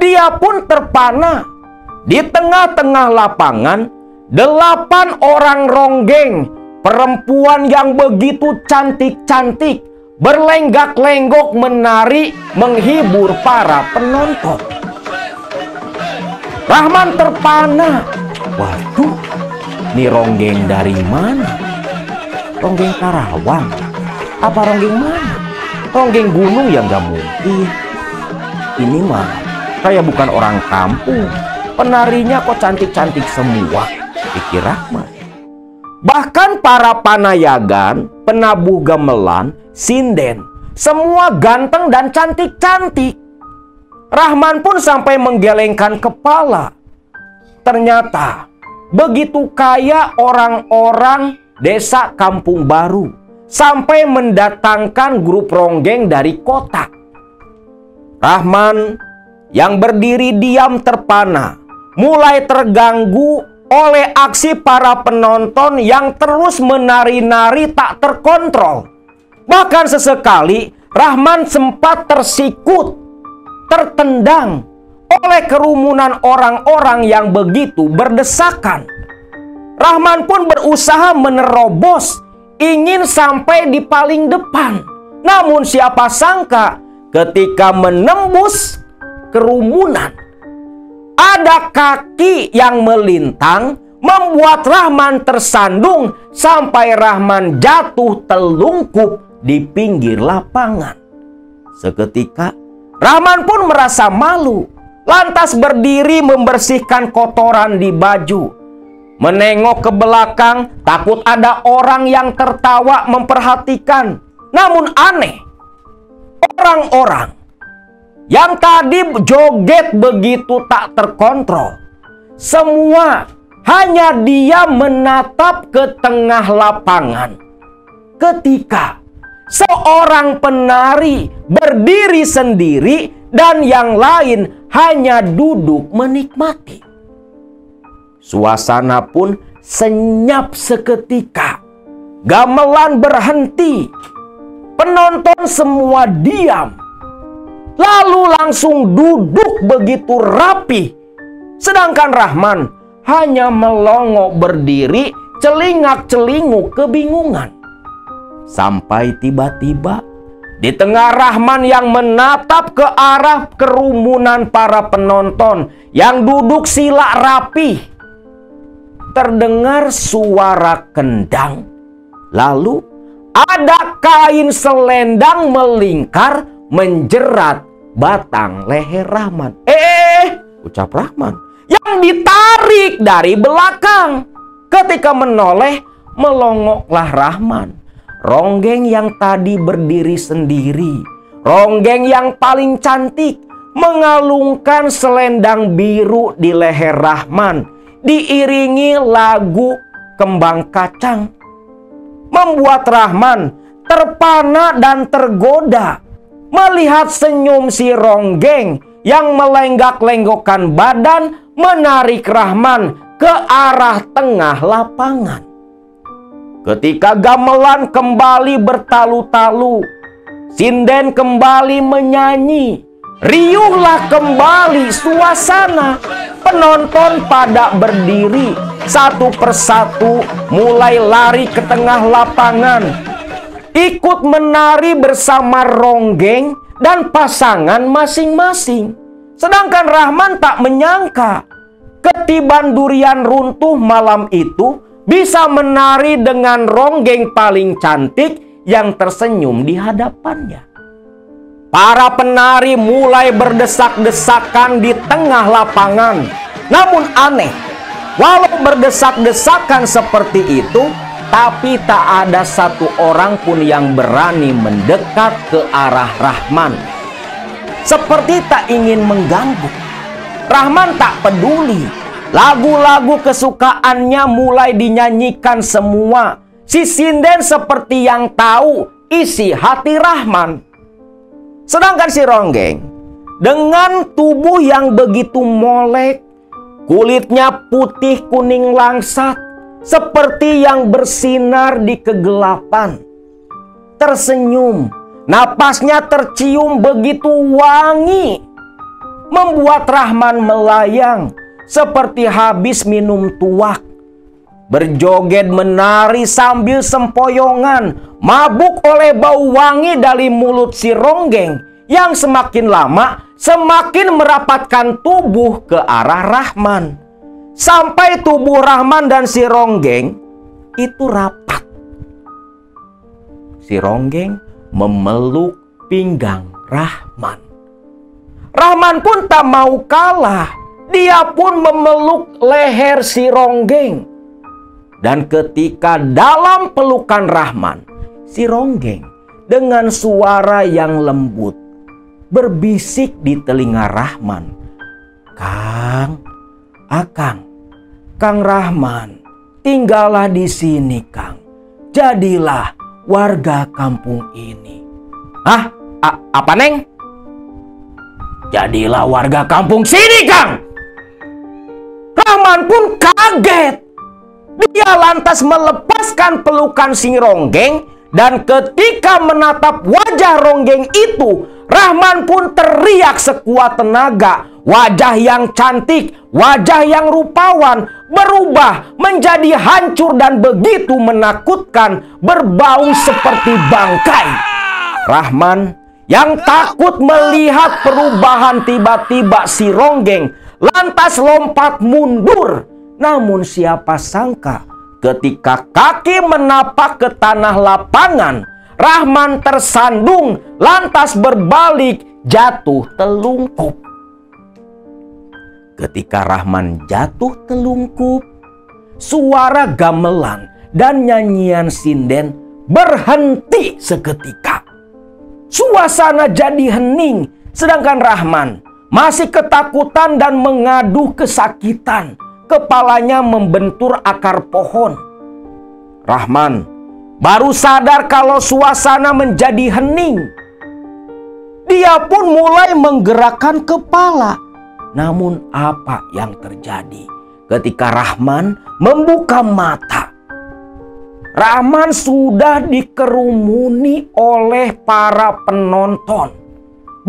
Dia pun terpana. Di tengah-tengah lapangan, 8 orang ronggeng, perempuan yang begitu cantik-cantik, berlenggak-lenggok menari menghibur para penonton. Rahman terpana. Waduh, ini ronggeng dari mana? Ronggeng Karawang? Apa ronggeng mana? Ronggeng gunung ya nggak mungkin. Ini mah kayak bukan orang kampung. Penarinya kok cantik-cantik semua, pikir Rahman. Bahkan para panayagan, penabuh gamelan, sinden, semua ganteng dan cantik-cantik. Rahman pun sampai menggelengkan kepala. Ternyata begitu kaya orang-orang desa Kampung Baru, sampai mendatangkan grup ronggeng dari kota. Rahman yang berdiri diam terpana, mulai terganggu oleh aksi para penonton yang terus menari-nari tak terkontrol. Bahkan sesekali Rahman sempat tersikut, tertendang oleh kerumunan orang-orang yang begitu berdesakan. Rahman pun berusaha menerobos, ingin sampai di paling depan. Namun siapa sangka ketika menembus kerumunan, ada kaki yang melintang membuat Rahman tersandung sampai Rahman jatuh telungkup di pinggir lapangan. Seketika Rahman pun merasa malu, lantas berdiri membersihkan kotoran di baju. Menengok ke belakang, takut ada orang yang tertawa memperhatikan. Namun aneh, orang-orang yang tadi joget begitu tak terkontrol, semua hanya diam menatap ke tengah lapangan. Ketika seorang penari berdiri sendiri dan yang lain hanya duduk menikmati. Suasana pun senyap seketika. Gamelan berhenti. Penonton semua diam. Lalu langsung duduk begitu rapi. Sedangkan Rahman hanya melongo berdiri, celingak-celinguk kebingungan. Sampai tiba-tiba di tengah Rahman yang menatap ke arah kerumunan para penonton yang duduk sila rapi, terdengar suara kendang. Lalu ada kain selendang melingkar menjerat batang leher Rahman. Ucap Rahman, yang ditarik dari belakang. Ketika menoleh, melongoklah Rahman. Ronggeng yang tadi berdiri sendiri, ronggeng yang paling cantik, mengalungkan selendang biru di leher Rahman, diiringi lagu Kembang Kacang. Membuat Rahman terpana dan tergoda melihat senyum si ronggeng yang melenggak-lenggokkan badan menarik Rahman ke arah tengah lapangan. Ketika gamelan kembali bertalu-talu, sinden kembali menyanyi, riuhlah kembali suasana. Penonton pada berdiri, satu persatu mulai lari ke tengah lapangan, ikut menari bersama ronggeng dan pasangan masing-masing. Sedangkan Rahman tak menyangka ketiban durian runtuh malam itu bisa menari dengan ronggeng paling cantik yang tersenyum di hadapannya. Para penari mulai berdesak-desakan di tengah lapangan. Namun aneh, walau berdesak-desakan seperti itu, tapi tak ada satu orang pun yang berani mendekat ke arah Rahman. Seperti tak ingin mengganggu. Rahman tak peduli. Lagu-lagu kesukaannya mulai dinyanyikan semua. Si sinden seperti yang tahu isi hati Rahman. Sedangkan si Ronggeng dengan tubuh yang begitu molek, kulitnya putih kuning langsat, seperti yang bersinar di kegelapan. Tersenyum, napasnya tercium begitu wangi, membuat Rahman melayang seperti habis minum tuak. Berjoget menari sambil sempoyongan, mabuk oleh bau wangi dari mulut si Ronggeng yang semakin lama semakin merapatkan tubuh ke arah Rahman. Sampai tubuh Rahman dan si Ronggeng itu rapat. Si Ronggeng memeluk pinggang Rahman. Rahman pun tak mau kalah. Dia pun memeluk leher si Ronggeng. Dan ketika dalam pelukan Rahman, si Ronggeng dengan suara yang lembut berbisik di telinga Rahman, Kang Rahman, tinggallah di sini, Kang. Jadilah warga kampung ini." "Hah? Apa, Neng?" "Jadilah warga kampung sini, Kang." Rahman pun kaget. Dia lantas melepaskan pelukan si Ronggeng, dan ketika menatap wajah Ronggeng itu, Rahman pun teriak sekuat tenaga. Wajah yang cantik, wajah yang rupawan berubah menjadi hancur dan begitu menakutkan, berbau seperti bangkai. Rahman yang takut melihat perubahan tiba-tiba si Ronggeng lantas lompat mundur. Namun siapa sangka ketika kaki menapak ke tanah lapangan, Rahman tersandung lantas berbalik jatuh telungkup. Ketika Rahman jatuh telungkup, suara gamelan dan nyanyian sinden berhenti seketika. Suasana jadi hening, sedangkan Rahman masih ketakutan dan mengaduh kesakitan. Kepalanya membentur akar pohon. Rahman baru sadar kalau suasana menjadi hening. Dia pun mulai menggerakkan kepala. Namun apa yang terjadi ketika Rahman membuka mata? Rahman sudah dikerumuni oleh para penonton.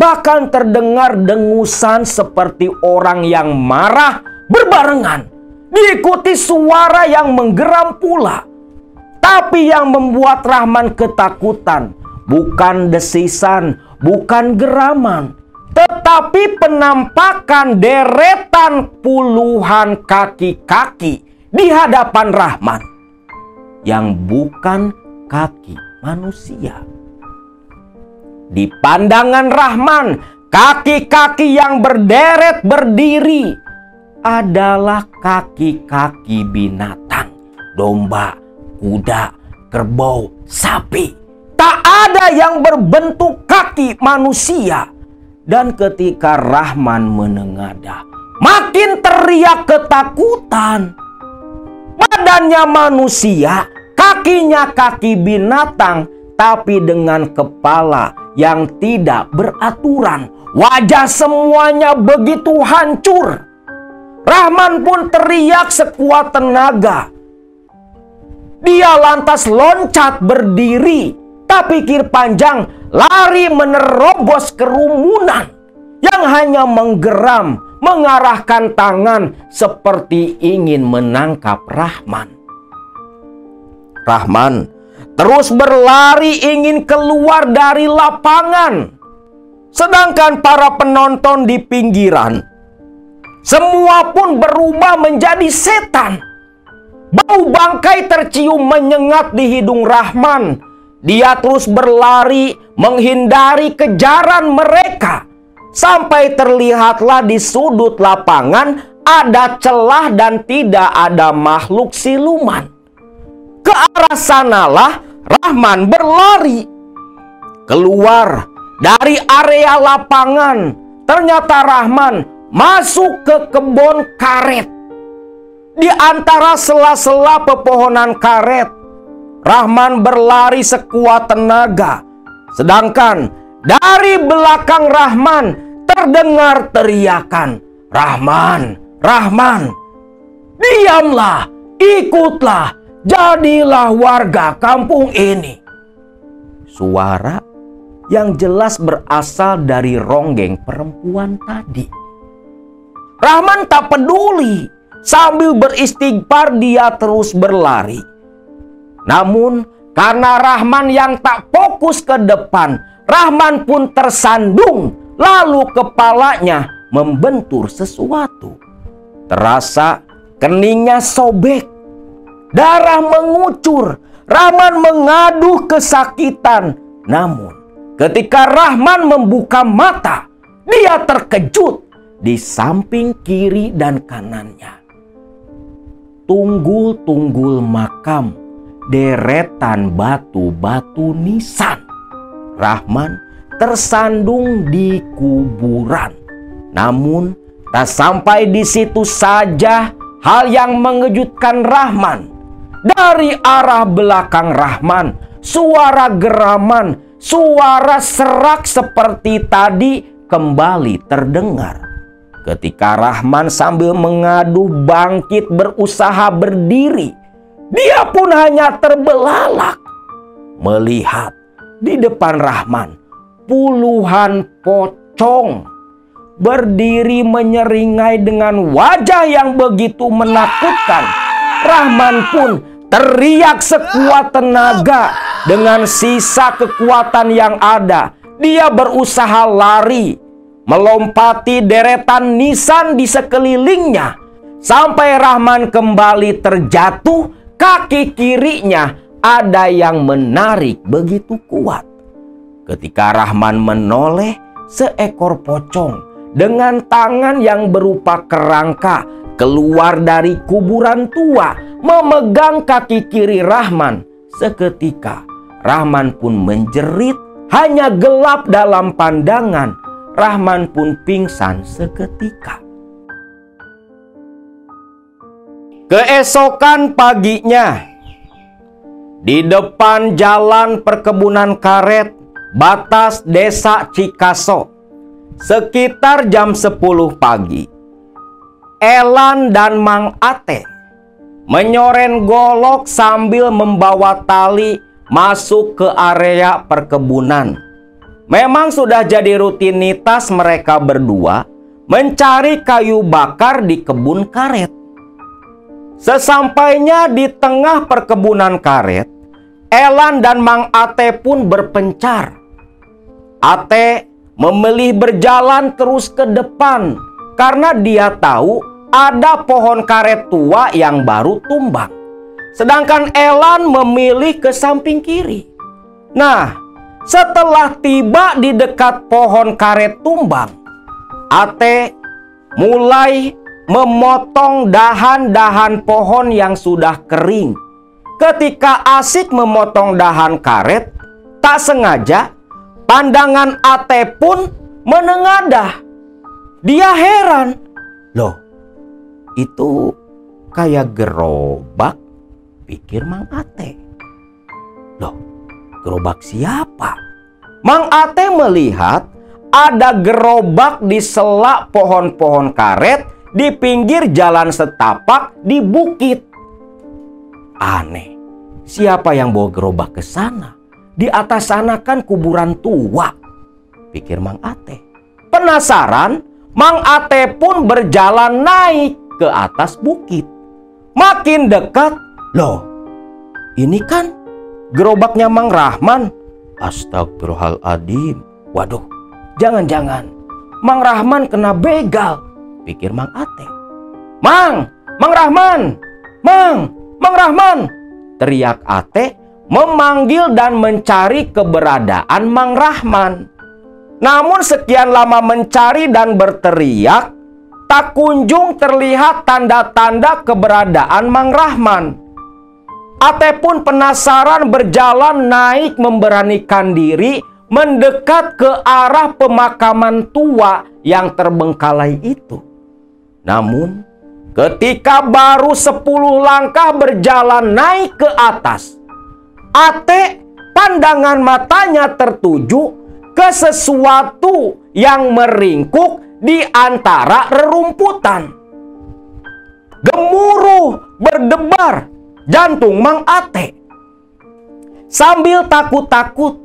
Bahkan terdengar dengusan seperti orang yang marah berbarengan, diikuti suara yang menggeram pula. Tapi yang membuat Rahman ketakutan bukan desisan, bukan geraman, tetapi penampakan deretan puluhan kaki-kaki di hadapan Rahman yang bukan kaki manusia. Di pandangan Rahman, kaki-kaki yang berderet berdiri adalah kaki-kaki binatang, domba, kuda, kerbau, sapi. Tak ada yang berbentuk kaki manusia. Dan ketika Rahman menengadah, makin teriak ketakutan. Badannya manusia, kakinya kaki binatang, tapi dengan kepala yang tidak beraturan. Wajah semuanya begitu hancur. Rahman pun teriak sekuat tenaga. Dia lantas loncat berdiri, tak pikir panjang lari menerobos kerumunan yang hanya menggeram, mengarahkan tangan seperti ingin menangkap Rahman. Rahman terus berlari ingin keluar dari lapangan. Sedangkan para penonton di pinggiran semua pun berubah menjadi setan. Bau bangkai tercium menyengat di hidung Rahman. Dia terus berlari menghindari kejaran mereka. Sampai terlihatlah di sudut lapangan ada celah dan tidak ada makhluk siluman. Ke arah sanalah Rahman berlari. Keluar dari area lapangan, ternyata Rahman masuk ke kebun karet. Di antara sela-sela pepohonan karet, Rahman berlari sekuat tenaga. Sedangkan dari belakang Rahman terdengar teriakan, "Rahman, Rahman, diamlah, ikutlah, jadilah warga kampung ini." Suara yang jelas berasal dari ronggeng perempuan tadi. Rahman tak peduli. Sambil beristighfar dia terus berlari. Namun karena Rahman yang tak fokus ke depan, Rahman pun tersandung. Lalu kepalanya membentur sesuatu. Terasa keningnya sobek. Darah mengucur. Rahman mengaduh kesakitan. Namun ketika Rahman membuka mata, dia terkejut di samping kiri dan kanannya. Tunggul-tunggul makam, deretan batu-batu nisan. Rahman tersandung di kuburan. Namun tak sampai di situ saja hal yang mengejutkan Rahman. Dari arah belakang Rahman, suara geraman, suara serak seperti tadi kembali terdengar. Ketika Rahman sambil mengaduh bangkit berusaha berdiri, dia pun hanya terbelalak melihat di depan Rahman puluhan pocong berdiri menyeringai dengan wajah yang begitu menakutkan. Rahman pun teriak sekuat tenaga. Dengan sisa kekuatan yang ada, dia berusaha lari, melompati deretan nisan di sekelilingnya, sampai Rahman kembali terjatuh. Kaki kirinya ada yang menarik begitu kuat. Ketika Rahman menoleh, seekor pocong dengan tangan yang berupa kerangka keluar dari kuburan tua, memegang kaki kiri Rahman. Seketika Rahman pun menjerit, hanya gelap dalam pandangan. Rahman pun pingsan seketika. Keesokan paginya, di depan jalan perkebunan karet batas desa Cikaso, sekitar jam 10 pagi, Elan dan Mang Ate menyoren golok sambil membawa tali masuk ke area perkebunan. Memang sudah jadi rutinitas mereka berdua mencari kayu bakar di kebun karet. Sesampainya di tengah perkebunan karet, Elan dan Mang Ate pun berpencar. Ate memilih berjalan terus ke depan karena dia tahu ada pohon karet tua yang baru tumbang. Sedangkan Elan memilih ke samping kiri. Nah, setelah tiba di dekat pohon karet tumbang, Ate mulai memotong dahan-dahan pohon yang sudah kering. Ketika asik memotong dahan karet, tak sengaja pandangan Ate pun menengadah. Dia heran, "Loh, itu kayak gerobak," pikir Mang Ate. "Loh, gerobak siapa?" Mang Ate melihat ada gerobak di sela pohon-pohon karet di pinggir jalan setapak di bukit. Aneh, siapa yang bawa gerobak ke sana? Di atas sana kan kuburan tua, pikir Mang Ate. Penasaran, Mang Ate pun berjalan naik ke atas bukit. Makin dekat, loh, ini kan gerobaknya Mang Rahman. Astagfirullahaladzim. Waduh, jangan-jangan Mang Rahman kena begal, pikir Mang Ate. Mang Rahman, Mang Rahman, teriak Ate memanggil dan mencari keberadaan Mang Rahman. Namun sekian lama mencari dan berteriak, tak kunjung terlihat tanda-tanda keberadaan Mang Rahman. Ate pun penasaran berjalan naik memberanikan diri mendekat ke arah pemakaman tua yang terbengkalai itu. Namun, ketika baru 10 langkah berjalan naik ke atas, Ate pandangan matanya tertuju ke sesuatu yang meringkuk di antara rerumputan. Gemuruh berdebar jantung Mang Ate. Sambil takut-takut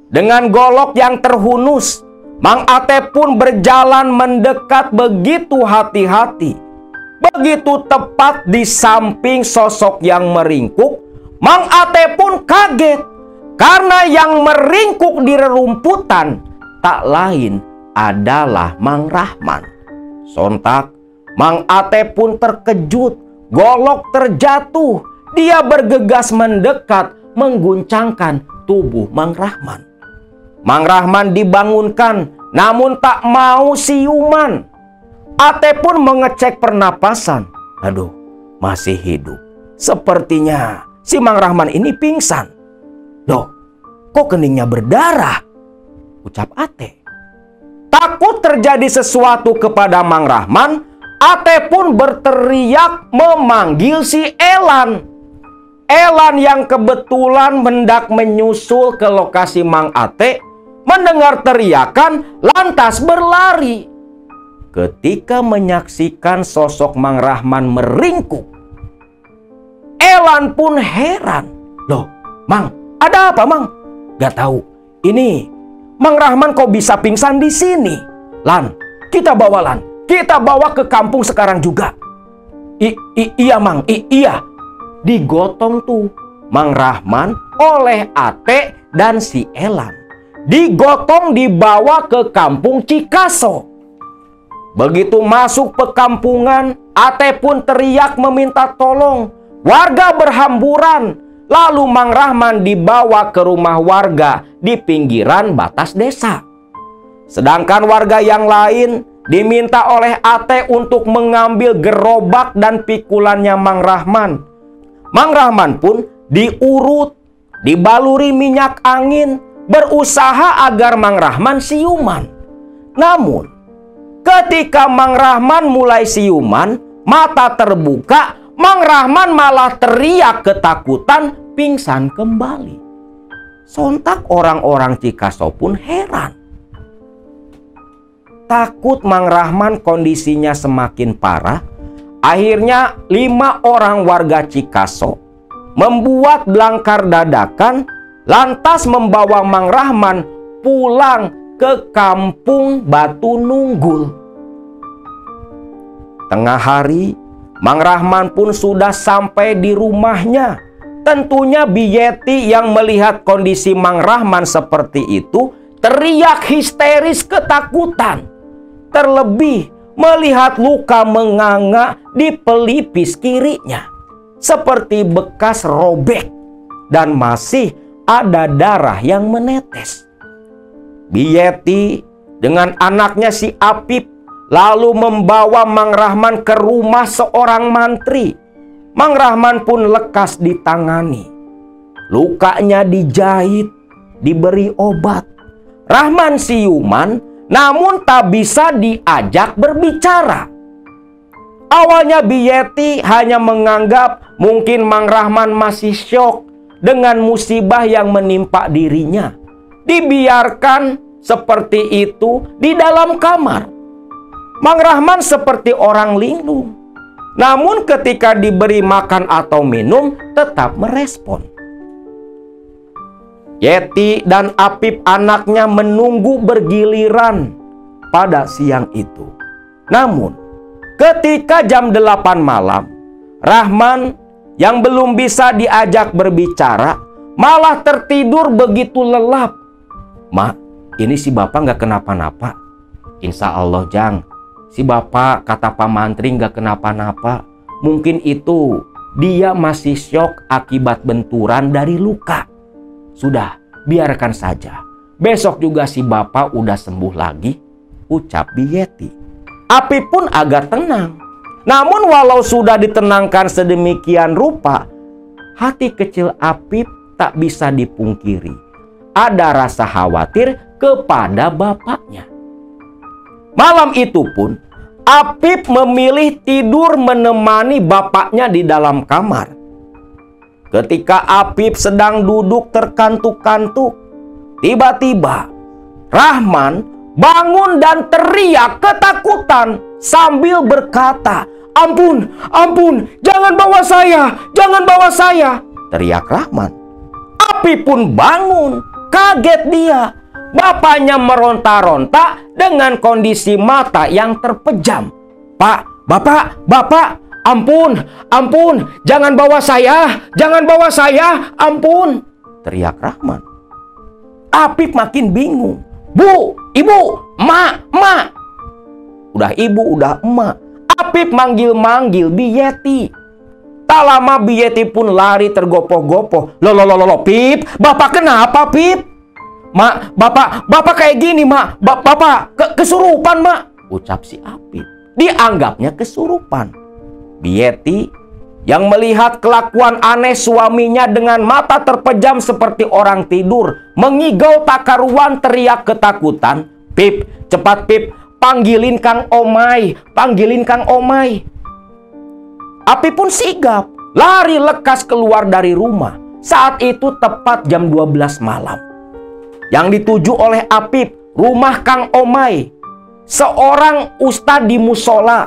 dengan golok yang terhunus, Mang Ate pun berjalan mendekat begitu hati-hati. Begitu tepat di samping sosok yang meringkuk, Mang Ate pun kaget karena yang meringkuk di rerumputan tak lain adalah Mang Rahman. Sontak Mang Ate pun terkejut, golok terjatuh. Dia bergegas mendekat mengguncangkan tubuh Mang Rahman. Mang Rahman dibangunkan, namun tak mau siuman. Ate pun mengecek pernapasan. Aduh, masih hidup. Sepertinya si Mang Rahman ini pingsan. Loh, kok keningnya berdarah? Ucap Ate. Takut terjadi sesuatu kepada Mang Rahman, Ate pun berteriak memanggil si Elan. Elan yang kebetulan hendak menyusul ke lokasi Mang Ate, mendengar teriakan lantas berlari. Ketika menyaksikan sosok Mang Rahman meringkuk, Elan pun heran. Loh, Mang, ada apa, Mang? Gak tahu. Ini Mang Rahman kok bisa pingsan di sini? Lan, kita bawa Lan. Kita bawa ke kampung sekarang juga. Iya, Mang. Iya. Digotong tuh Mang Rahman oleh Ate dan si Elan. Digotong dibawa ke kampung Cikaso. Begitu masuk perkampungan, Ate pun teriak meminta tolong. Warga berhamburan. Lalu Mang Rahman dibawa ke rumah warga di pinggiran batas desa. Sedangkan warga yang lain diminta oleh Ate untuk mengambil gerobak dan pikulannya Mang Rahman. Mang Rahman pun diurut, dibaluri minyak angin, berusaha agar Mang Rahman siuman. Namun, ketika Mang Rahman mulai siuman, mata terbuka, Mang Rahman malah teriak ketakutan, pingsan kembali. Sontak orang-orang Cikaso pun heran. Takut Mang Rahman kondisinya semakin parah, akhirnya 5 orang warga Cikaso membuat belangkar dadakan, lantas membawa Mang Rahman pulang ke kampung Batu Nunggul. Tengah hari, Mang Rahman pun sudah sampai di rumahnya. Tentunya Biyeti yang melihat kondisi Mang Rahman seperti itu teriak histeris ketakutan. Terlebih melihat luka menganga di pelipis kirinya, seperti bekas robek dan masih ada darah yang menetes. Biyeti dengan anaknya si Apip lalu membawa Mang Rahman ke rumah seorang mantri. Mang Rahman pun lekas ditangani. Lukanya dijahit, diberi obat. Rahman siuman, namun tak bisa diajak berbicara. Awalnya Biyeti hanya menganggap mungkin Mang Rahman masih syok dengan musibah yang menimpa dirinya. Dibiarkan seperti itu di dalam kamar. Mang Rahman seperti orang linglung. Namun ketika diberi makan atau minum tetap merespon. Yeti dan Apip anaknya menunggu bergiliran pada siang itu. Namun ketika jam 8 malam, Rahman yang belum bisa diajak berbicara malah tertidur begitu lelap. Mak, ini si bapak nggak kenapa-napa. Insya Allah, Jang. Si bapak kata Pak Mantri nggak kenapa-napa. Mungkin itu dia masih syok akibat benturan dari luka. Sudah, biarkan saja. Besok juga si bapak udah sembuh lagi, ucap Biyeti. Apip pun agak tenang. Namun walau sudah ditenangkan sedemikian rupa, hati kecil Apip tak bisa dipungkiri. ada rasa khawatir kepada bapaknya. Malam itu pun Apip memilih tidur menemani bapaknya di dalam kamar. Ketika Apip sedang duduk terkantuk-kantuk, tiba-tiba Rahman bangun dan teriak ketakutan sambil berkata, "Ampun, ampun, jangan bawa saya, jangan bawa saya!" teriak Rahman. Apip pun bangun, kaget dia. Bapaknya meronta-ronta dengan kondisi mata yang terpejam. "Pak, bapak, ampun, ampun, jangan bawa saya, ampun!" teriak Rahman. Apip makin bingung. "Bu, ibu, emak. Udah ibu, udah emak. Apip manggil-manggil Biyeti. Tak lama Biyeti pun lari tergopoh-gopoh. Loh, Pip, bapak kenapa, Pip?" "Mak, bapak kayak gini, mak. Bapak kesurupan, mak," ucap si Apip. Dianggapnya kesurupan. Biyeti yang melihat kelakuan aneh suaminya dengan mata terpejam seperti orang tidur, mengigau tak karuan, teriak ketakutan, "Pip, cepat Pip, panggilin Kang Omai, panggilin Kang Omai." Apip pun sigap, lari lekas keluar dari rumah. Saat itu tepat jam 12 malam. Yang dituju oleh Apip, rumah Kang Omai, seorang ustadz di musola,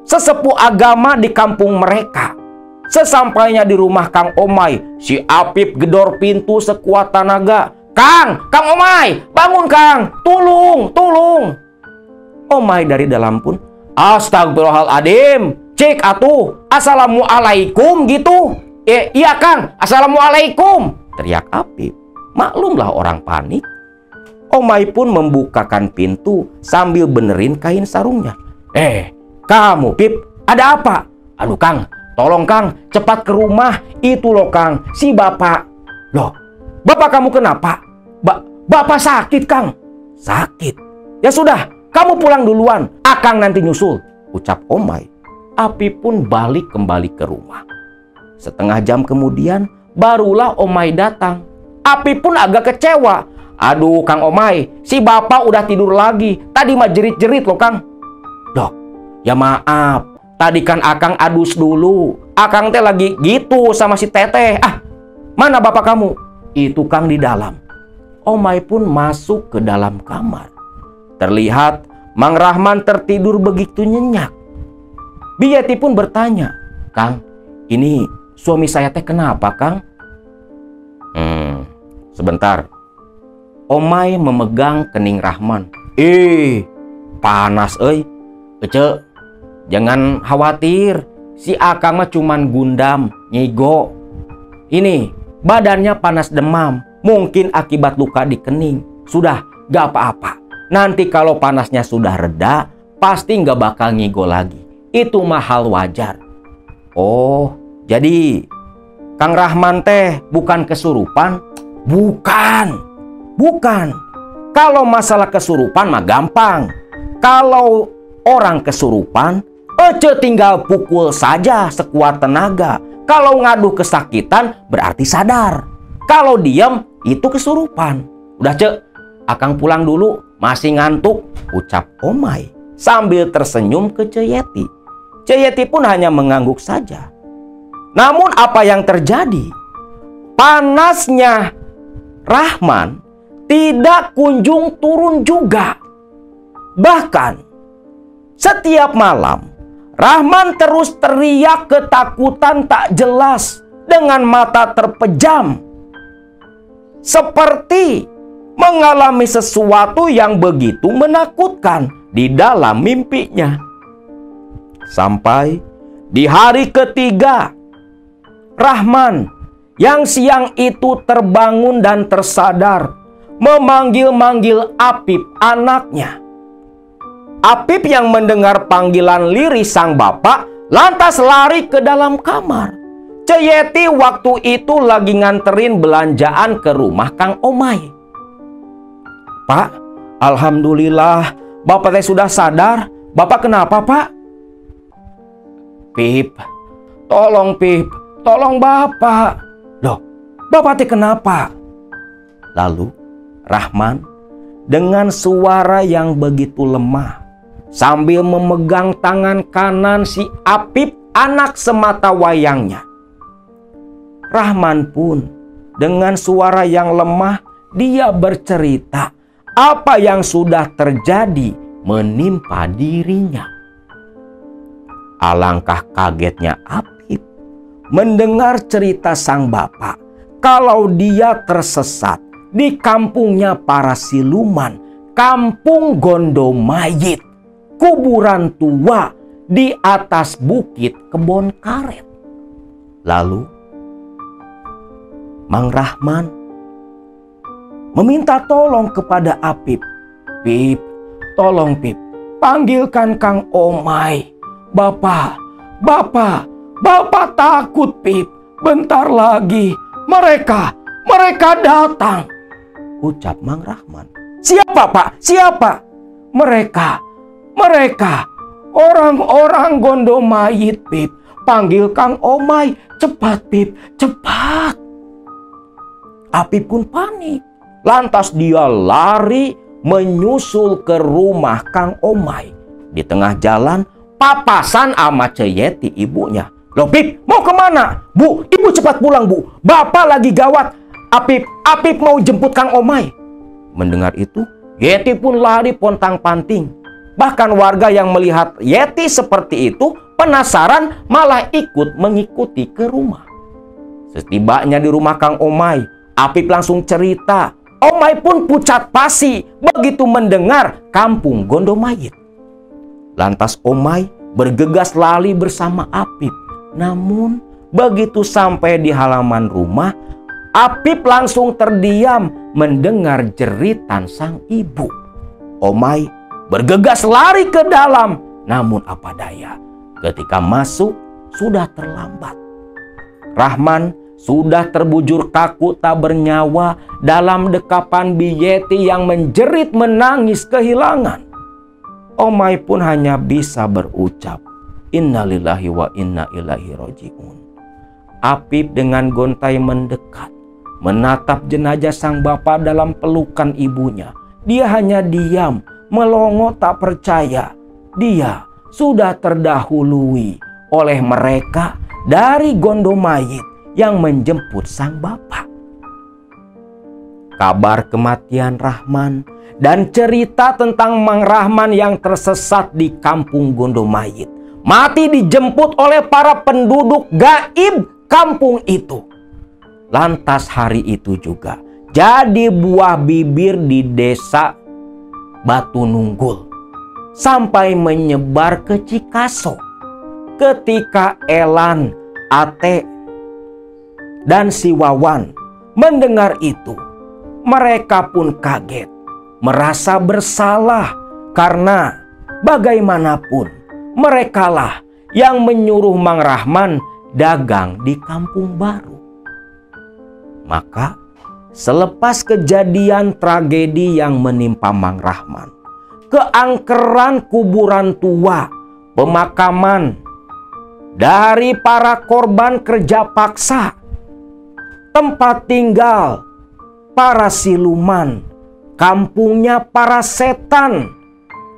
sesepuh agama di kampung mereka. Sesampainya di rumah Kang Omai, si Apip gedor pintu sekuat tenaga. Kang Omai, bangun Kang, tolong. Omai dari dalam pun, "Astagfirullahaladzim, cek atuh, assalamualaikum gitu." Iya Kang, assalamualaikum," teriak Apip. Maklumlah orang panik. Omai pun membukakan pintu sambil benerin kain sarungnya. Kamu Pip, ada apa?" "Aduh Kang, tolong Kang, cepat ke rumah. Itu loh Kang, si bapak." "Loh, bapak kamu kenapa?" Bapak sakit Kang." "Sakit? Ya sudah, kamu pulang duluan, Akang nanti nyusul," ucap Omai. Apip pun balik kembali ke rumah. Setengah jam kemudian barulah Omai datang. Apip pun agak kecewa. "Aduh Kang Omai, si bapak udah tidur lagi. Tadi mah jerit-jerit loh Kang." "Loh, ya maaf, tadi kan Akang adus dulu. Akang teh lagi gitu sama si Teteh. Mana bapak kamu?" "Itu Kang di dalam." Omai pun masuk ke dalam kamar. Terlihat Mang Rahman tertidur begitu nyenyak. Biyeti pun bertanya, "Kang, ini suami saya teh kenapa Kang?" Sebentar. Omai memegang kening Rahman. Panas Ece, jangan khawatir. Si Akang mah cuman gundam, nyigo. Ini badannya panas demam, mungkin akibat luka di kening. Sudah, gak apa-apa. Nanti kalau panasnya sudah reda, pasti gak bakal ngigo lagi. Itu mah hal wajar." "Oh, jadi Kang Rahman teh bukan kesurupan?" Bukan. Kalau masalah kesurupan mah gampang. Kalau orang kesurupan, Ece tinggal pukul saja sekuat tenaga. Kalau ngaduh kesakitan berarti sadar. Kalau diam itu kesurupan. "Udah Cek, Akang pulang dulu, masih ngantuk," ucap Omai sambil tersenyum ke Ceyeti. Ceyeti pun hanya mengangguk saja. Namun apa yang terjadi? Panasnya Rahman tidak kunjung turun juga. Bahkan setiap malam Rahman terus teriak ketakutan tak jelas dengan mata terpejam, seperti mengalami sesuatu yang begitu menakutkan di dalam mimpinya. Sampai di hari ketiga, Rahman yang siang itu terbangun dan tersadar, memanggil-manggil Apip anaknya. Apip yang mendengar panggilan lirih sang bapak lantas lari ke dalam kamar. Ceyeti waktu itu lagi nganterin belanjaan ke rumah Kang Omai. "Pak, alhamdulillah bapak teh sudah sadar. Bapak kenapa Pak?" "Pip, tolong Pip, tolong bapak." "Loh, bapak teh kenapa?" Lalu Rahman dengan suara yang begitu lemah sambil memegang tangan kanan si Apip, anak sematawayangnya. Rahman pun dengan suara yang lemah dia bercerita apa yang sudah terjadi menimpa dirinya. Alangkah kagetnya Apip mendengar cerita sang bapak kalau dia tersesat di kampungnya para siluman, kampung Gondomayit, kuburan tua di atas bukit Kebon Karet. Lalu Mang Rahman meminta tolong kepada Apip. Pip, tolong Pip, panggilkan Kang Omay. Bapak takut Pip. Bentar lagi mereka datang. Ucap Mang Rahman. Siapa Pak? Siapa? Mereka orang-orang Gondomayit Pip. Panggil Kang Omay. Cepat Pip, cepat. Apip pun panik. Lantas dia lari menyusul ke rumah Kang Omay. Di tengah jalan papasan sama Ceyeti ibunya. Loh Pip, mau kemana? Bu, ibu cepat pulang bu. Bapak lagi gawat. Apip mau jemput Kang Omay. Mendengar itu, Yeti pun lari pontang-panting. Bahkan warga yang melihat Yeti seperti itu penasaran, malah ikut mengikuti ke rumah. Setibanya di rumah Kang Omay, Apip langsung cerita. Omay pun pucat pasi begitu mendengar kampung Gondomayit. Lantas Omay bergegas lari bersama Apip. Namun begitu sampai di halaman rumah, Apip langsung terdiam mendengar jeritan sang ibu. Omay bergegas lari ke dalam. Namun apa daya, ketika masuk sudah terlambat. Rahman sudah terbujur kaku tak bernyawa dalam dekapan Yeti yang menjerit menangis kehilangan. Omay pun hanya bisa berucap, Innalillahi wa inna ilaihi roji'un. Apip dengan gontai mendekat, menatap jenazah sang bapak dalam pelukan ibunya. Dia hanya diam, melongo tak percaya. Dia sudah terdahului oleh mereka dari Gondomayit yang menjemput sang bapak. Kabar kematian Rahman dan cerita tentang Mang Rahman yang tersesat di kampung Gondomayit mati dijemput oleh para penduduk gaib kampung itu. Lantas hari itu juga jadi buah bibir di desa Batu Nunggul sampai menyebar ke Cikaso. Ketika Elan, Ate, dan si Wawan mendengar itu, mereka pun kaget, merasa bersalah karena bagaimanapun merekalah yang menyuruh Mang Rahman dagang di kampung baru. Maka selepas kejadian tragedi yang menimpa Mang Rahman, keangkeran kuburan tua, pemakaman dari para korban kerja paksa, tempat tinggal para siluman, kampungnya para setan,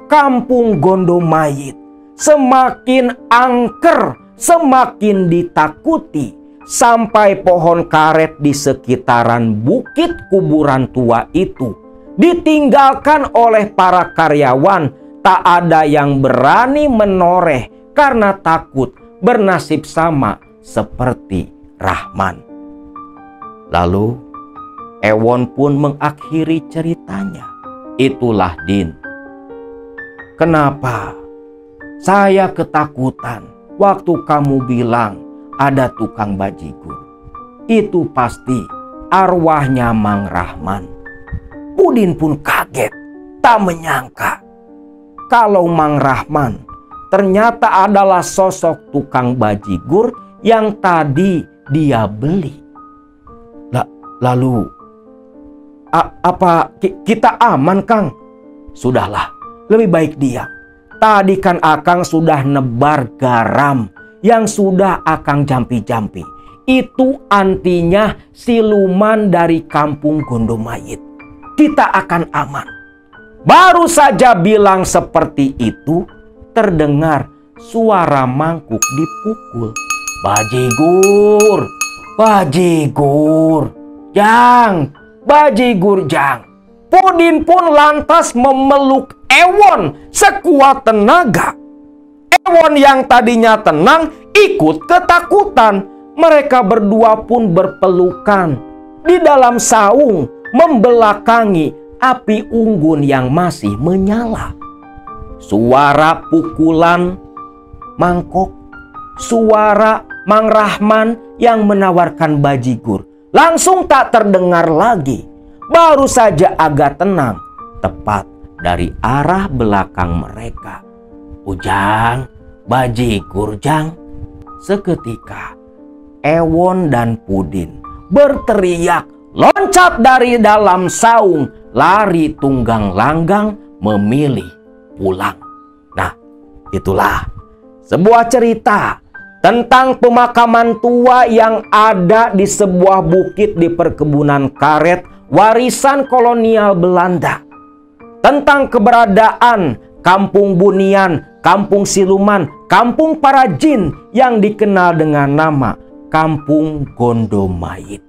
kampung Gondomayit semakin angker, semakin ditakuti, sampai pohon karet di sekitaran bukit kuburan tua itu ditinggalkan oleh para karyawan. Tak ada yang berani menoreh karena takut bernasib sama seperti Rahman. Lalu Ewon pun mengakhiri ceritanya. Itulah Din, kenapa saya ketakutan waktu kamu bilang ada tukang bajigur. Itu pasti arwahnya Mang Rahman. Udin pun kaget, tak menyangka kalau Mang Rahman ternyata adalah sosok tukang bajigur yang tadi dia beli. Lalu apa kita aman, Kang? Sudahlah, lebih baik diam. Tadi kan Akang sudah nebar garam yang sudah Akang jampi-jampi. itu antinya siluman dari kampung Gondomayit. Kita akan aman. Baru saja bilang seperti itu, terdengar suara mangkuk dipukul. Bajigur, bajigur, jang, bajigur jang. Pudin pun lantas memeluk Ewon sekuat tenaga. Ewon yang tadinya tenang ikut ketakutan. Mereka berdua pun berpelukan di dalam saung membelakangi api unggun yang masih menyala. Suara pukulan mangkok, suara Mang Rahman yang menawarkan bajigur langsung tak terdengar lagi. Baru saja agak tenang, tepat dari arah belakang mereka. Ujang, bajigur jang. Seketika Ewon dan Pudin berteriak, loncat dari dalam saung, lari tunggang langgang memilih pulang. Nah, itulah sebuah cerita tentang pemakaman tua yang ada di sebuah bukit di perkebunan karet warisan kolonial Belanda. Tentang keberadaan Kampung Bunian, Kampung Siluman, Kampung Para Jin yang dikenal dengan nama Kampung Gondomayit.